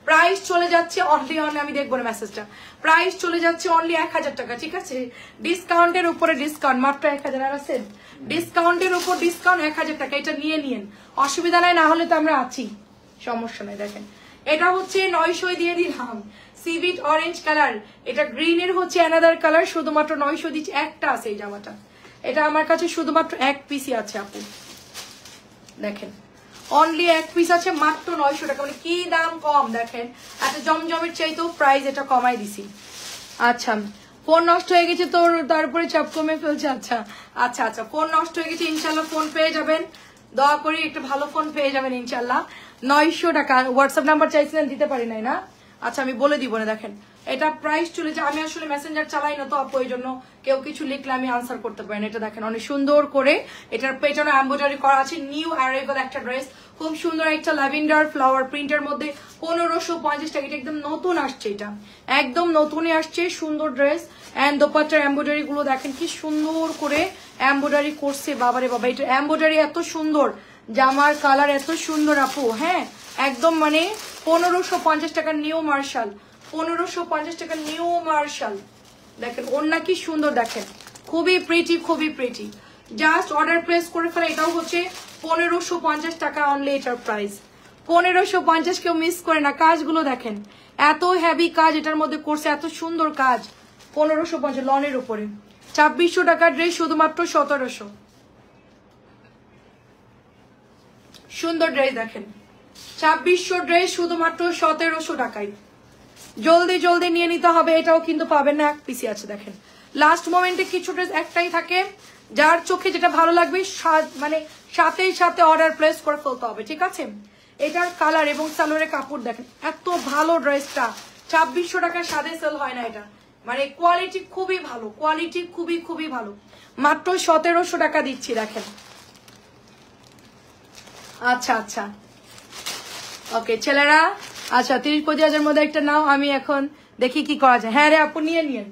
প্রাইস চলে যাচ্ছে অনলি, আমি দেখবো না মেসেজটা, প্রাইস চলে যাচ্ছে অনলি 1000 টাকা, ঠিক আছে ডিসকাউন্টের উপরে ডিসকাউন্ট, মাত্র 1000 আর আছে, ডিসকাউন্টের উপর ডিসকাউন্ট 1000 টাকা, এটা নিয়ে নিন, অসুবিধা নাই, না হলে তো আমরা আছি, সমস্যা নাই। দেখেন এটা হচ্ছে 900 দিয়ে দিলাম, সিভিট অরেঞ্জ কালার, এটা গ্রিনের হচ্ছে অ্যানাদার কালার, শুধুমাত্র 900 দিচ্ছি, একটা আছে এই জামাটা, এটা আমার কাছে শুধুমাত্র এক পিসই আছে আপু, দেখেন অনলি এক পিস আছে, মাত্র 900 টাকা, মানে কি দাম কম, দেখেন এত জমজমের চাইতেও প্রাইস এটা কমাই দিছি। আচ্ছা ফোন নষ্ট হয়ে গেছে তোর, তারপরে চাপ কমে ফেলছে। আচ্ছা আচ্ছা আচ্ছা, ফোন নষ্ট হয়ে গেছে, ইনশাল্লাহ ফোন পেয়ে যাবেন, দোয়া করি একটা ভালো ফোন পেয়ে যাবেন ইনশাল্লাহ। 900 টাকা। হোয়াটসঅ্যাপ নাম্বার চাইছিলেন, দিতে পারি নাই না? আচ্ছা আমি বলে দিব না, দেখেন এটা প্রাইস চলে যায়। আমি আসলে মেসেঞ্জার চালাই না তো আপু, এই জন্য কেউ কিছু লিখলে আমি আনসার করতে পারি না। এটা দেখেন অনেক সুন্দর করে এটার পেছনে এমব্রয়ডারি করা আছে। নিউ অ্যারাইভাল একটা ড্রেস, খুব সুন্দর একটা ল্যাভেন্ডার ফ্লাওয়ার প্রিন্টের মধ্যে 1550 টাকা। এটা একদম নতুন আসছে, এটা একদম নতুনই আসছে, সুন্দর ড্রেস। এন্ড দোপাট্টার এমব্রয়ডারি গুলো দেখেন কি সুন্দর করে এমব্রয়ডারি করছে। বাবারে বাবা, এটা এমব্রয়ডারি এত সুন্দর, জামার কালার এত সুন্দর আপু। হ্যাঁ একদম মানে 1550 টাকা নিউ মার্শাল, 1550 টাকা নিউ মার্শাল। দেখেন ওন্না কি সুন্দর, দেখেন খুবই প্রিটি, খুবই প্রিটি। জাস্ট অর্ডার প্লেস করে ফেলে। এটাও হচ্ছে 1550 টাকা অনলি, এটার প্রাইস 1550। কেউ মিস করে না। কাজগুলো দেখেন এত হেভি কাজ এটার মধ্যে করছে, এত সুন্দর কাজ। 1550 লনের উপরে। 2600 টাকার ড্রেস শুধুমাত্র 1700। সুন্দর ড্রেস দেখেন, 2600 ড্রেস শুধুমাত্র 1700 টাকায়। জলদি জলদি নিয়ে নিতে হবে। এটাও কিন্তু পাবেন না, এক পিসি আছে। দেখেন লাস্ট মোমেন্টে কিছু ড্রেস একটাই থাকে, যার চোখে যেটা ভালো লাগবে মানে সাথেই সাথে অর্ডার প্লেস করে ফেলতে হবে, ঠিক আছে? এটার কালার এবং সালোয়ারের কাপড় দেখেন এত ভালো। ড্রেসটা 2600 টাকার সাথে সেল হয় না। এটা মানে কোয়ালিটি খুবই ভালো, কোয়ালিটি খুবই খুবই ভালো। মাত্র 1700 টাকা দিচ্ছি, দেখেন। আচ্ছা আচ্ছা ওকে ছেলেরা, আচ্ছা 30-35 মধ্যে একটা নাও, আমি এখন দেখি কি করা যায়। হ্যাঁ রে আপু, নিয়ে নিন,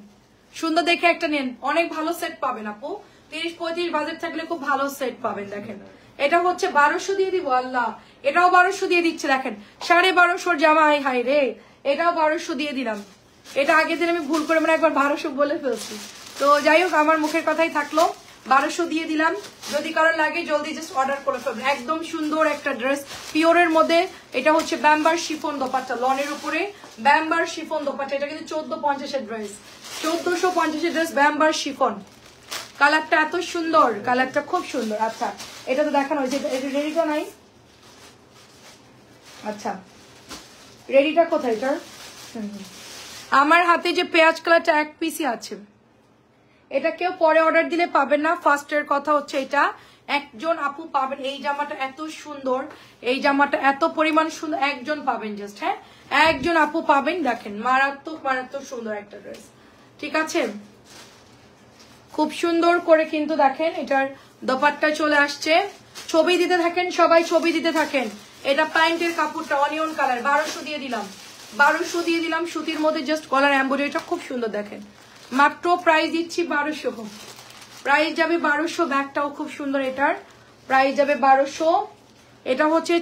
সুন্দর দেখে একটা নিন, অনেক ভালো সেট পাবেন আপু। 30-35 বাজেট থাকলে খুব ভালো সেট পাবেন। দেখেন এটা হচ্ছে 1200 দিয়ে দিব। আল্লাহ, এটাও 1200 দিয়ে দিচ্ছে। দেখেন 1250 জামা, হাই রে, এটাও 1200 দিয়ে দিলাম। এটা আগের দিন আমি ভুল করে মানে একবার 1200 বলে ফেলছি, তো যাই হোক আমার মুখের কথাই থাকলো, 1200 দিয়ে দিলাম। যদি কারো লাগে জলদি জাস্ট অর্ডার করে ফেলবেন। একদম সুন্দর একটা ড্রেস পিওরের মধ্যে। এটা হচ্ছে ব্যাম্বার শিফন দোপাট্টা, লনের উপরে ব্যাম্বার শিফন দোপাট্টা। এটা কিন্তু 1450 ড্রেস, 1450 ড্রেস ব্যাম্বার শিফন। কালারটা এত সুন্দর, কালারটা খুব সুন্দর। আচ্ছা এটা তো দেখানো হয়েছে, এটা রেডিটা নাই। আচ্ছা রেডিটা কোথায় এটার? আমার হাতে যে পেঁয়াজ কালারটা এক পিসই আছে, এটা কেউ পরে অর্ডার দিলে পাবেন না। ফার্স্টের কথা হচ্ছে এটা একজন আপু পাবেন। এই জামাটা এত সুন্দর, এই জামাটা এত পরিমাণ সুন্দর, একজন পাবেন জাস্ট। হ্যাঁ একজন আপু পাবেন। দেখেন মারাত্মক মারাত্মক সুন্দর একটা ড্রেস, ঠিক আছে? খুব সুন্দর করে কিন্তু দেখেন এটার দোপাট্টা চলে আসছে। ছবি দিতে থাকেন সবাই, ছবি দিতে থাকেন। এটা প্যান্টের কাপড়টা অনিয়ন কালার, 1200 দিয়ে দিলাম, 1200 দিয়ে দিলাম। সুতির মধ্যে জাস্ট কলার এমব্রয়ডারিটা খুব সুন্দর। দেখেন মাত্র প্রাইস দিচ্ছি 1200, প্রাইস যাবে 1200। ব্যাগটাও খুব সুন্দর, এটার প্রাইস যাবে 1200। এটা হচ্ছে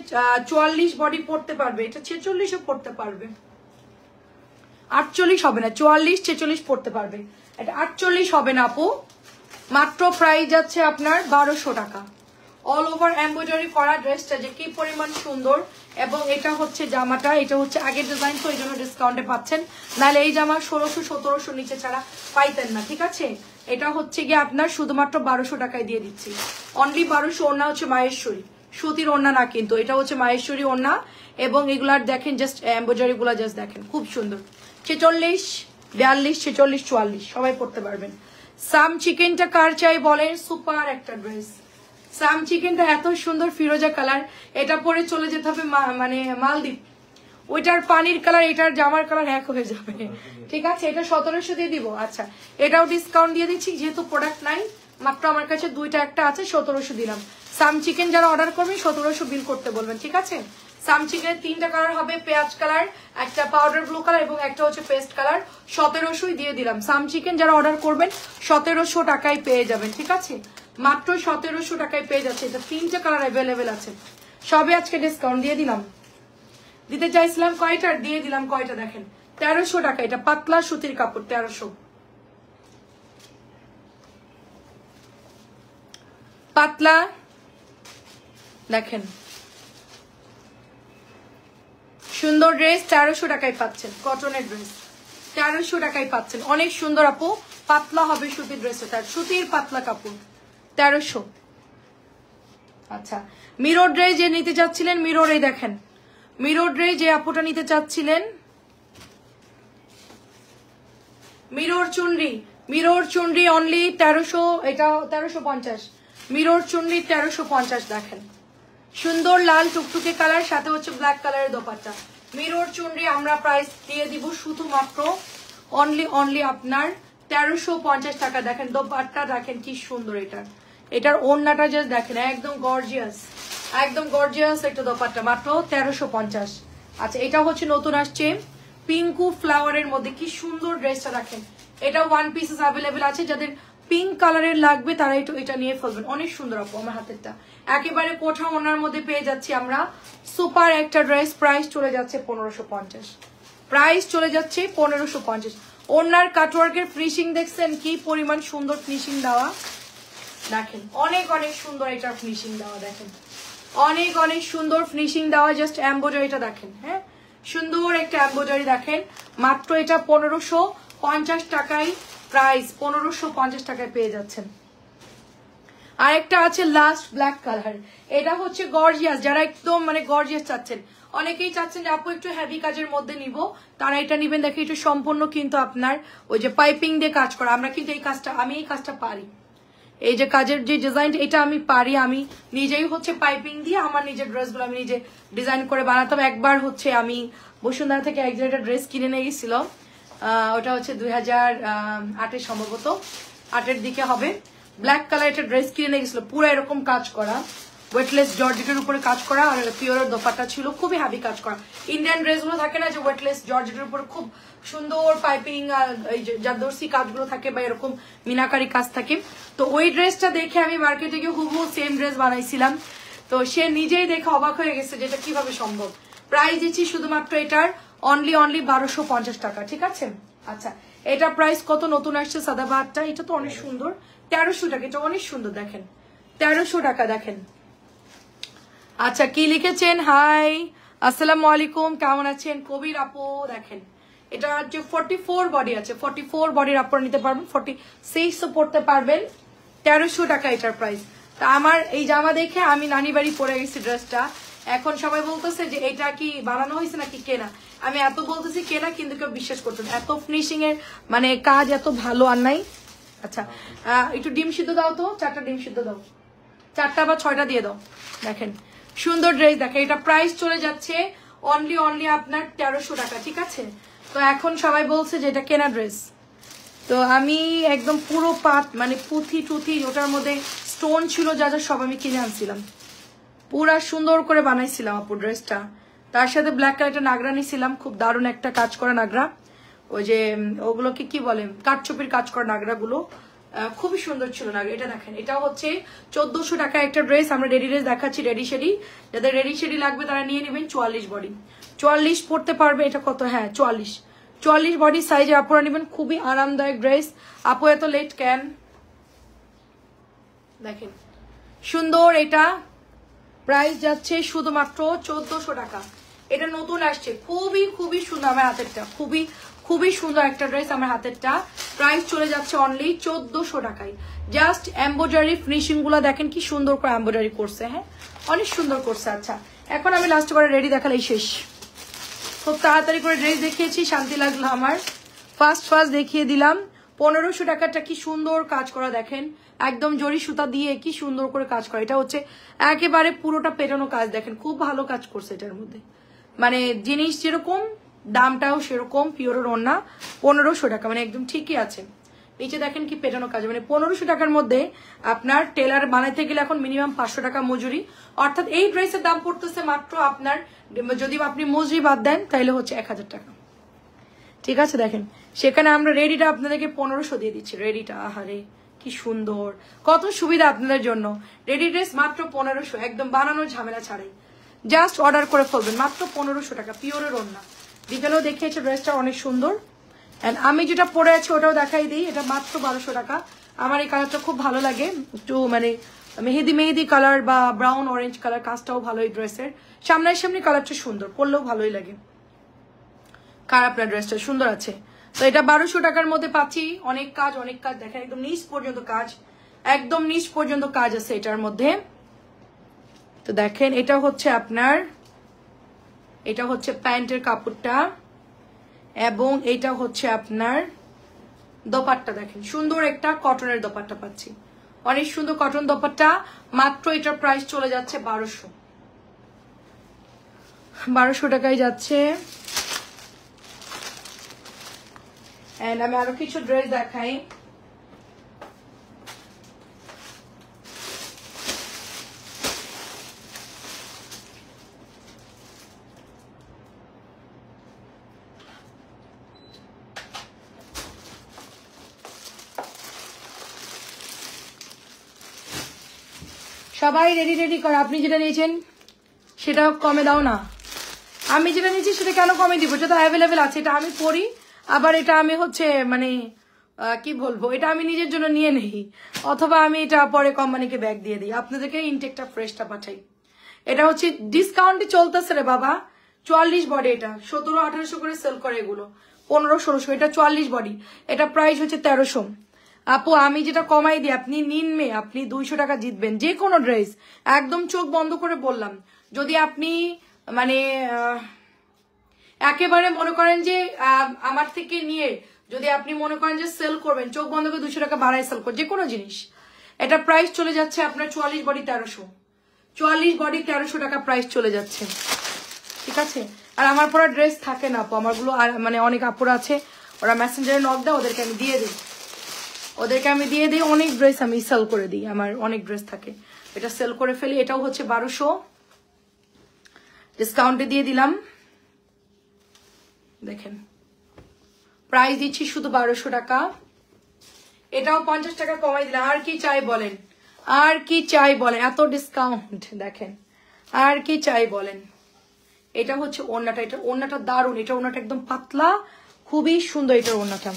44 বডি পড়তে পারবে, এটা 46ও পড়তে পারবে, 48 হবে না, 44-46 পড়তে পারবে। এটা 48 হবে না আপু। মাত্র প্রাইস যাচ্ছে আপনার 1200 টাকা। অল ওভার এমব্রয়ডারি করা ড্রেসটা যে কি পরিমাণ সুন্দর। এবং এটা হচ্ছে জামাটা, এটা হচ্ছে আগের ডিজাইন, তো এই জন্য ডিসকাউন্টে পাচ্ছেন, নাহলে এই জামা 1600-1700 নিচে ছাড়া পাইতেন না, ঠিক আছে? এটা হচ্ছে গিয়ে আপনার শুধুমাত্র 1200 টাকায় দিয়ে দিচ্ছি, অনলি 1200। ওড়না হচ্ছে মাহেশ্বরী, সুতির ওড়না না কিন্তু, এটা হচ্ছে মাহেশ্বরী ওড়না। এবং এগুলার দেখেন জাস্ট এমব্রয়ডারি গুলা জাস্ট দেখেন খুব সুন্দর। 46, 42, 46, 44 সবাই পড়তে পারবেন। সাম চিকেনটা কার চাই বলেন? সুপার একটা ড্রেস। সাম চিকেনটা এত সুন্দর ফিরোজা কালার, এটা পরে চলে যেতে হবে মানে মালদ্বীপ। ওইটার পানির কালার এটার জামার কালার এক হয়ে যাবে, ঠিক আছে? এটা 1700 দিয়ে দিব। আচ্ছা এটাও ডিসকাউন্ট দিয়ে দিচ্ছি, যেহেতু প্রোডাক্ট নাই, মাত্র আমার কাছে দুইটা একটা আছে, 1700 দিলাম। সাম চিকেন যারা অর্ডার করবেন 1700 বিল করতে বলবেন, ঠিক আছে? সাম চিকেনের 3টা কালার হবে, পেঁয়াজ কালার, একটা পাউডার ব্লু কালার এবং একটা হচ্ছে পেস্ট কালার। 1700 দিয়ে দিলাম। সাম চিকেন যারা অর্ডার করবেন 1700 টাকায় পেয়ে যাবেন, ঠিক আছে? মাত্র 1700 টাকায় পেয়ে যাচ্ছে। এটা 3টা কালার অ্যাভেলেবেল আছে, সবে আজকে ডিসকাউন্ট দিয়ে দিলাম। দিতে চাইছিলাম কয়টা, দিয়ে দিলাম কয়টা। দেখেন 1300 টাকা, এটা পাতলা সুতির কাপড়, 1300 পাতলা। দেখেন সুন্দর ড্রেস, 1300 টাকায় পাচ্ছেন। কটনের ড্রেস 1300 টাকায় পাচ্ছেন, অনেক সুন্দর আপু। পাতলা হবে সুতির ড্রেস, তার সুতির পাতলা কাপড়, 1300। আচ্ছা মিরর ড্রেস যে নিতে চাচ্ছিলেন, মিররে দেখেন, মিরর ড্রেস যে আপুটা নিতে চাচ্ছিলেন, মিরর চুনরি অনলি 1300, এটা 1350। মিরর চুনরি 1350 দেখেন, সুন্দর লাল টুকটুকে কালার, সাথে হচ্ছে ব্ল্যাক কালারের দোপাট্টা। মিরর চুনরি আমরা প্রাইস দিয়ে দিব শুধুমাত্র অনলি আপনার 1350 টাকা। দেখেন দোপাট্টা দেখেন কি সুন্দর, এটার ওড়নাটা জাস্ট দেখেন, একদম গর্জিয়াস একটা দোপাট্টা, মাত্র 1350। আচ্ছা, এটা হচ্ছে নতুন আসছে পিঙ্কু ফ্লাওয়ারের মধ্যে, কি সুন্দর ড্রেসটা দেখেন। এটা 1 পিসেস অ্যাভেলেবেল আছে, যাদের পিঙ্ক কালারের লাগবে তারা এটা নিয়ে ফেলবেন। অনেক সুন্দর আপু, আমার হাতেরটা একেবারে কোঠা ওনার মধ্যে পেয়ে যাচ্ছি আমরা সুপার একটা ড্রেস। প্রাইস চলে যাচ্ছে 1550। ওনার কাটওয়ার্কের ফিনিশিং দেখছেন কি পরিমাণ সুন্দর ফিনিশিং দেওয়া, দেখেন অনেক সুন্দর এটার ফিনিশিং দেওয়া, দেখেন অনেক সুন্দর ফিনিশিং দেওয়া। জাস্ট এমব্রয়ডারিটা দেখেন, হ্যাঁ সুন্দর একটা এমব্রয়ডারি দেখেন। মাত্র এটা 1550 টাকায়, প্রাইস 1550 টাকায় পেয়ে যাচ্ছেন। আরেকটা আছে লাস্ট ব্ল্যাক কালার, এটা হচ্ছে গর্জিয়াস, যারা একদম মানে গর্জিয়াস চাচ্ছেন, অনেকেই চাচ্ছেন যে আপু একটু হেভি কাজের মধ্যে নিব, তারা এটা নিবেন। দেখে একটু সম্পূর্ণ কিন্তু আপনার ওই যে পাইপিং দিয়ে কাজ করা, আমরা কিন্তু আমি এই কাজটা পারি। এই যে কাজের যে ডিজাইন, এটা আমি পারি, আমি নিজেই হচ্ছে পাইপিং দিয়ে আমার নিজের ড্রেসগুলো আমি নিজে ডিজাইন করে বানাতাম। একবার হচ্ছে আমি বসুন্ধরা থেকে একজন একটা ড্রেস কিনে নিয়ে গেছিল, ওটা হচ্ছে 2008 সম্ভবত, 8-এর দিকে হবে। ব্ল্যাক কালার একটা ড্রেস কিনে নিয়ে গেছিল, পুরো এরকম কাজ করা, ওয়েটলেস জর্জেটের উপরে কাজ করা, আর পিওরের দোপাট্টা ছিল, খুবই হেভি কাজ করা। ইন্ডিয়ান ড্রেসগুলো থাকে না যে ওয়েটলেস জর্জেটের উপরে খুব সুন্দর পাইপিং জারদর্সি কাজগুলো থাকে বা এরকম মিনাকারি কাজ থাকে। তো ওই ড্রেসটা দেখে আমি মার্কেটে গিয়ে হুবহু সেম ড্রেস বানাইছিলাম, তো সে নিজেই দেখে অবাক হয়ে গেছে যে এটা কিভাবে সম্ভব। প্রাইস দিচ্ছি শুধুমাত্র এটার অনলি 1250 টাকা, ঠিক আছে। আচ্ছা, এটা প্রাইস কত নতুন আসছে সাদাবাহারটা, এটা তো অনেক সুন্দর, 1300 টাকা, এটা অনেক সুন্দর দেখেন, 1300 টাকা দেখেন। আচ্ছা, কি লিখেছেন? হাই, আসসালামু আলাইকুম, কেমন আছেন কবির আপু? দেখেন এটা হচ্ছে 44 বডি আছে, 44 বডির আপনারা নিতে পারবেন, 46ও পড়তে পারবেন। 1300 টাকা এটার প্রাইস। তা আমার এই জামা দেখে আমি নানি বাড়ি পরে গেছি ড্রেসটা, এখন সবাই বলতেছে যে এটা কি বানানো হয়েছে নাকি কেনা। আমি এত বলতেছি কেনা, কিন্তু কেউ বিশ্বাস করতেন, এত ফিনিশিং এর মানে কাজ এত ভালো আর নাই। আচ্ছা, একটু ডিম সিদ্ধ দাও তো, 4টা ডিম সিদ্ধ দাও, 4টা বা 6টা দিয়ে দাও। দেখেন সুন্দর ড্রেস, দেখেন এটা প্রাইস চলে যাচ্ছে অনলি আপনার 1300 টাকা, ঠিক আছে। তো এখন সবাই বলছে যে এটা কেনা ড্রেস, তো আমি একদম পুরো পাট মানে পুঁথি টুথি ওটার মধ্যে স্টোন ছিল, যা সব আমি কিনে আনছিলাম, পুরা সুন্দর করে বানাইছিলাম আপু ড্রেসটা। তার সাথে ব্ল্যাক কালারটা নাগরা নিয়েছিলাম, খুব দারুণ একটা কাজ করা নাগরা, ওই যে ওগুলোকে কি বলে কাঠচুপির কাজ করা নাগরাগুলো, খুবই সুন্দর ছিল না। এটা দেখেন, এটা হচ্ছে 1400 টাকা একটা ড্রেস। আমরা রেডি ড্রেস দেখাচ্ছি, রেডি শেডি, যাদের রেডি শেডি লাগবে তারা নিয়ে নেবেন। 44 বডি, 44 পড়তে পারবে। এটা কত? হ্যাঁ 44 বডি সাইজে আপুরা নেবেন, খুবই আরামদায়ক ড্রেস। আপু এত লেট কেন? দেখেন সুন্দর, এটা প্রাইস যাচ্ছে শুধুমাত্র 1400 টাকা। এটা নতুন আসছে, খুবই সুন্দর, আমার হাতেরটা খুবই সুন্দর একটা ড্রেস, আমার হাতেরটা। প্রাইস চলে যাচ্ছে অনলি 1400 টাকায়। জাস্ট এমব্রয়ডারি ফিনিশিং গুলো দেখেন কি সুন্দর করে এমব্রয়ডারি করছে, হ্যাঁ অনেক সুন্দর করছে। আচ্ছা, এখন আমি লাস্ট করে রেডি দেখালেই শেষ, খুব তাড়াতাড়ি করে ড্রেস দেখিয়েছি, শান্তি লাগলো আমার। ফার্স্ট দেখিয়ে দিলাম 1500 টাকাটা, কি সুন্দর কাজ করা দেখেন, একদম জরি সুতা দিয়ে কি সুন্দর করে কাজ করা। এটা হচ্ছে একেবারে পুরোটা পেটানো কাজ, দেখেন খুব ভালো কাজ করছে এটার মধ্যে, মানে জিনিস যেরকম দামটাও সেরকম, পিওরের ওড়না 1500 টাকা, মানে একদম ঠিকই আছে। নিচে দেখেন কি পেটানো কাজ, মানে 1500 টাকার মধ্যে আপনার টেলার বানাইতে গেলে এখন মিনিমাম 500 টাকা মজুরি, অর্থাৎ এই ড্রেসের দাম পড়তেছে মাত্র আপনার, যদি আপনি মজুরি বাদ দেন তাহলে হচ্ছে 1000 টাকা, ঠিক আছে। দেখেন সেখানে আমরা রেডিটা আপনাদেরকে 1500 দিয়ে দিচ্ছি, রেডিটা আহারে কি সুন্দর, কত সুবিধা আপনাদের জন্য। রেডি ড্রেস মাত্র 1500, একদম বানানোর ঝামেলা ছাড়াই, জাস্ট অর্ডার করে ফেলবেন, মাত্র 1500 টাকা, পিওরের ওড়না। বিকেলেও দেখিয়েছে ড্রেসটা অনেক সুন্দর, এন্ড আমি যেটা পরে আছি ওটাও দেখাই দিই, এটা মাত্র 1200 টাকা। আমার এই কালারটা খুব ভালো লাগে, একটু মানে মেহেদি কালার বা ব্রাউন অরেঞ্জ কালার, কাজটাও ভালো এই ড্রেসের, সামনাসামনি কালারটা সুন্দর, পরলেও ভালোই লাগে। খারাপ না, ড্রেসটা সুন্দর আছে। তো এটা 1200 টাকার মধ্যে পাচ্ছি, অনেক কাজ দেখেন, একদম নিচ পর্যন্ত কাজ, একদম নিচ পর্যন্ত কাজ আছে এটার মধ্যে। তো দেখেন এটা হচ্ছে আপনার, এটা হচ্ছে প্যান্টের কাপড়টা, এবং এটা হচ্ছে আপনার দোপাট্টা দেখেন, সুন্দর একটা কটনের দোপাট্টা পাচ্ছি, অনেক সুন্দর কটন দোপাট্টা। মাত্র এটার প্রাইস চলে যাচ্ছে 1200 টাকায় যাচ্ছে। এন্ড আমি আরো কিছু ড্রেস দেখাই। সবাই রেডি রেডি কর, আপনি যেটা নিয়েছেন সেটা কমে দাও না। আমি যেটা নিয়েছি সেটা কেন কমে দিব, এটা তো অ্যাভেলেবেল আছে, এটা আমি পরি, আবার এটা আমি হচ্ছে মানে কি বলবো, এটা আমি নিজের জন্য নিয়ে নেই, অথবা আমি এটা পরে কোম্পানিকে ব্যাগ দিয়ে দিই, আপনাদেরকে ইনটেকটা ফ্রেশটা পাঠাই। এটা হচ্ছে ডিসকাউন্টে চলতেছে রে বাবা, 44 বডি, এটা 1700-1800 করে সেল করে, এগুলো 1500-1600, এটা 44 বডি, এটা প্রাইস হচ্ছে 1300। আপু আমি যেটা কমাই দিই, আপনি নিন মে, আপনি 200 টাকা জিতবেন যে কোনো ড্রেস, একদম চোখ বন্ধ করে বললাম। যদি আপনি মানে একেবারে মনে করেন যে আমার থেকে নিয়ে যদি আপনি মনে করেন যে সেল করবেন, চোখ বন্ধ করে 200 টাকা বাড়ায় সেল করবেন যে কোনো জিনিস, এটা প্রাইস চলে যাচ্ছে আপনার 44 বডি 1300, 44 বডি 1300 টাকা প্রাইস চলে যাচ্ছে, ঠিক আছে। আর আমার পরা ড্রেস থাকে না আপু, আমারগুলো আর মানে অনেক আপুরা আছে, ওরা মেসেঞ্জারে নক দেয়, ওদেরকে আমি দিয়ে দিই, অনেক ড্রেস আমি সেল করে দিই, আমার অনেক ড্রেস থাকে, এটা সেল করে ফেলি। এটাও হচ্ছে 1200, ডিসকাউন্টে দিয়ে দিলাম, দেখেন প্রাইস দিচ্ছি শুধু 1200 টাকা। এটাও 50 টাকা কমাই দিলাম, আর কি চাই বলেন, আর কি চাই বলেন, এত ডিসকাউন্ট দেখেন, আর কি চাই বলেন। এটা হচ্ছে ওড়নাটা, এটা ওড়নাটা দারুণ, এটা ওড়নাটা একদম পাতলা, খুবই সুন্দর, এটার ওড়নাটা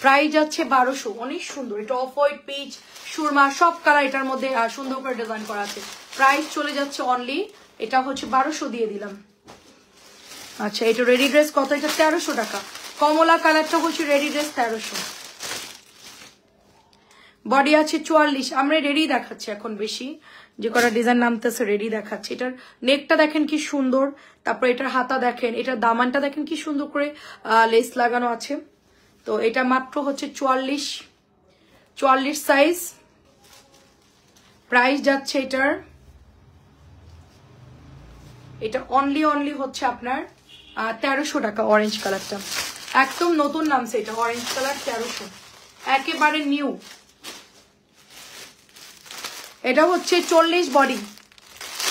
প্রাইস যাচ্ছে 1200, অনেক সুন্দর। এটা অফ হোয়াইট, পিচ, সুরমা সব কালার এটার মধ্যে সুন্দর করে ডিজাইন করা আছে, প্রাইস চলে যাচ্ছে অনলি, এটা হচ্ছে 1200 দিয়ে দিলাম। আচ্ছা এটা রেডি ড্রেস কত, এটা 1300 টাকা, কমলা কালারটা হচ্ছে রেডি ড্রেস 1300, বডি আছে 44। আমরা রেডি দেখাচ্ছি এখন বেশি, যে কটা ডিজাইন নামতেছে রেডি দেখাচ্ছি। এটার নেকটা দেখেন কি সুন্দর, তারপর এটার হাতা দেখেন, এটার দামানটা দেখেন কি সুন্দর করে লেস লাগানো আছে। তো এটা মাত্র হচ্ছে 44 সাইজ, প্রাইস যাচ্ছে এটার, এটা অনলি হচ্ছে আপনার 1300 টাকা। অরেঞ্জ কালারটা একদম নতুন নামছে, এটা অরেঞ্জ কালার 1300, একেবারে নিউ। এটা হচ্ছে 40 বডি,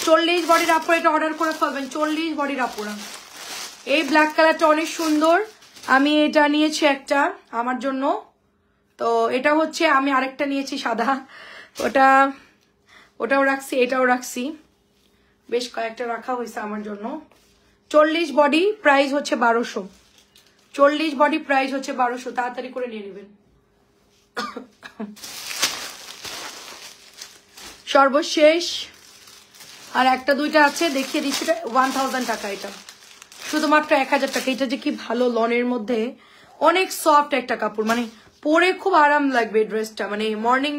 40 বডির আপুরা এটা অর্ডার করে ফেলবেন, 40 বডির আপুরা। এই ব্ল্যাক কালারটা অনেক সুন্দর, আমি এটা নিয়েছি একটা আমার জন্য, তো এটা হচ্ছে আমি আরেকটা নিয়েছি সাদা, ওটাও রাখছি, এটাও রাখছি, বেশ কয়েকটা রাখা হয়েছে আমার জন্য। 40 বডি প্রাইস হচ্ছে 1200, 40 বডি প্রাইস হচ্ছে 1200, তাড়াতাড়ি করে নিয়ে নেবেন। সর্বশেষ আর একটা দুইটা আছে, দেখিয়ে দিচ্ছি, 1000 টাকা, এটা শুধুমাত্র 1000 টাকা। এটা যে কি ভালো, লনের মধ্যে অনেক সফট একটা কাপড়, মানে পরে খুব আরাম লাগবে ড্রেসটা, মানে মর্নিং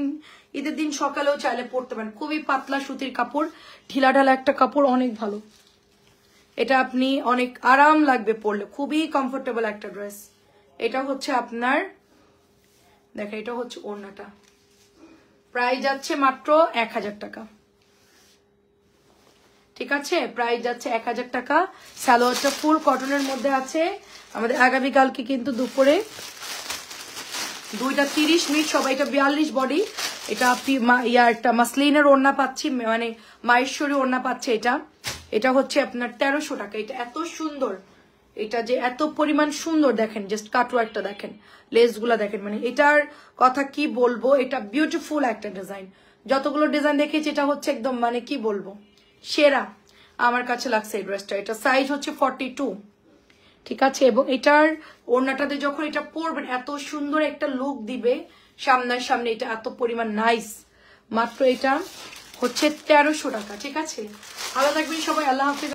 ঈদের দিন সকালেও চাইলে পরতে পারেন, খুবই পাতলা সুতির কাপড়, ঢিলা ঢালা একটা কাপড়, অনেক ভালো, এটা আপনি অনেক আরাম লাগবে পরলে, খুবই কমফোর্টেবল একটা ড্রেস। এটা হচ্ছে আপনার দেখেন, এটা হচ্ছে ওড়নাটা, প্রাইস যাচ্ছে মাত্র 1000 টাকা, ঠিক আছে, প্রাইস যাচ্ছে 1000 টাকা। সালোয়ারটা ফুল কটনের মধ্যে আছে। আমাদের আগামীকালকে কিন্তু দুপুরে 2:30 সবাই, এটা 42 বডি, এটা আপনি একটা মাসলিনের ওড়না পাচ্ছি, মানে মাহেশ্বরী ওড়না পাচ্ছে, এটা হচ্ছে আপনার 1300 টাকা। এটা এত সুন্দর, এটা যে এত পরিমাণ সুন্দর দেখেন, জাস্ট কাটওয়ার্কটা দেখেন, লেসগুলা দেখেন, মানে এটার কথা কি বলবো, এটা বিউটিফুল একটা ডিজাইন। যতগুলো ডিজাইন দেখেছি এটা হচ্ছে একদম মানে কি বলবো সেরা আমার কাছে লাগছে এই ড্রেসটা। এটা সাইজ হচ্ছে 42, ঠিক আছে, এবং এটার ওড়নাটাতে যখন এটা পরবেন এত সুন্দর একটা লুক দিবে সামনে, এটা এত পরিমাণ নাইস। মাত্র এটা হচ্ছে 1300 টাকা, ঠিক আছে। ভালো থাকবেন সবাই, আল্লাহ হাফেজ।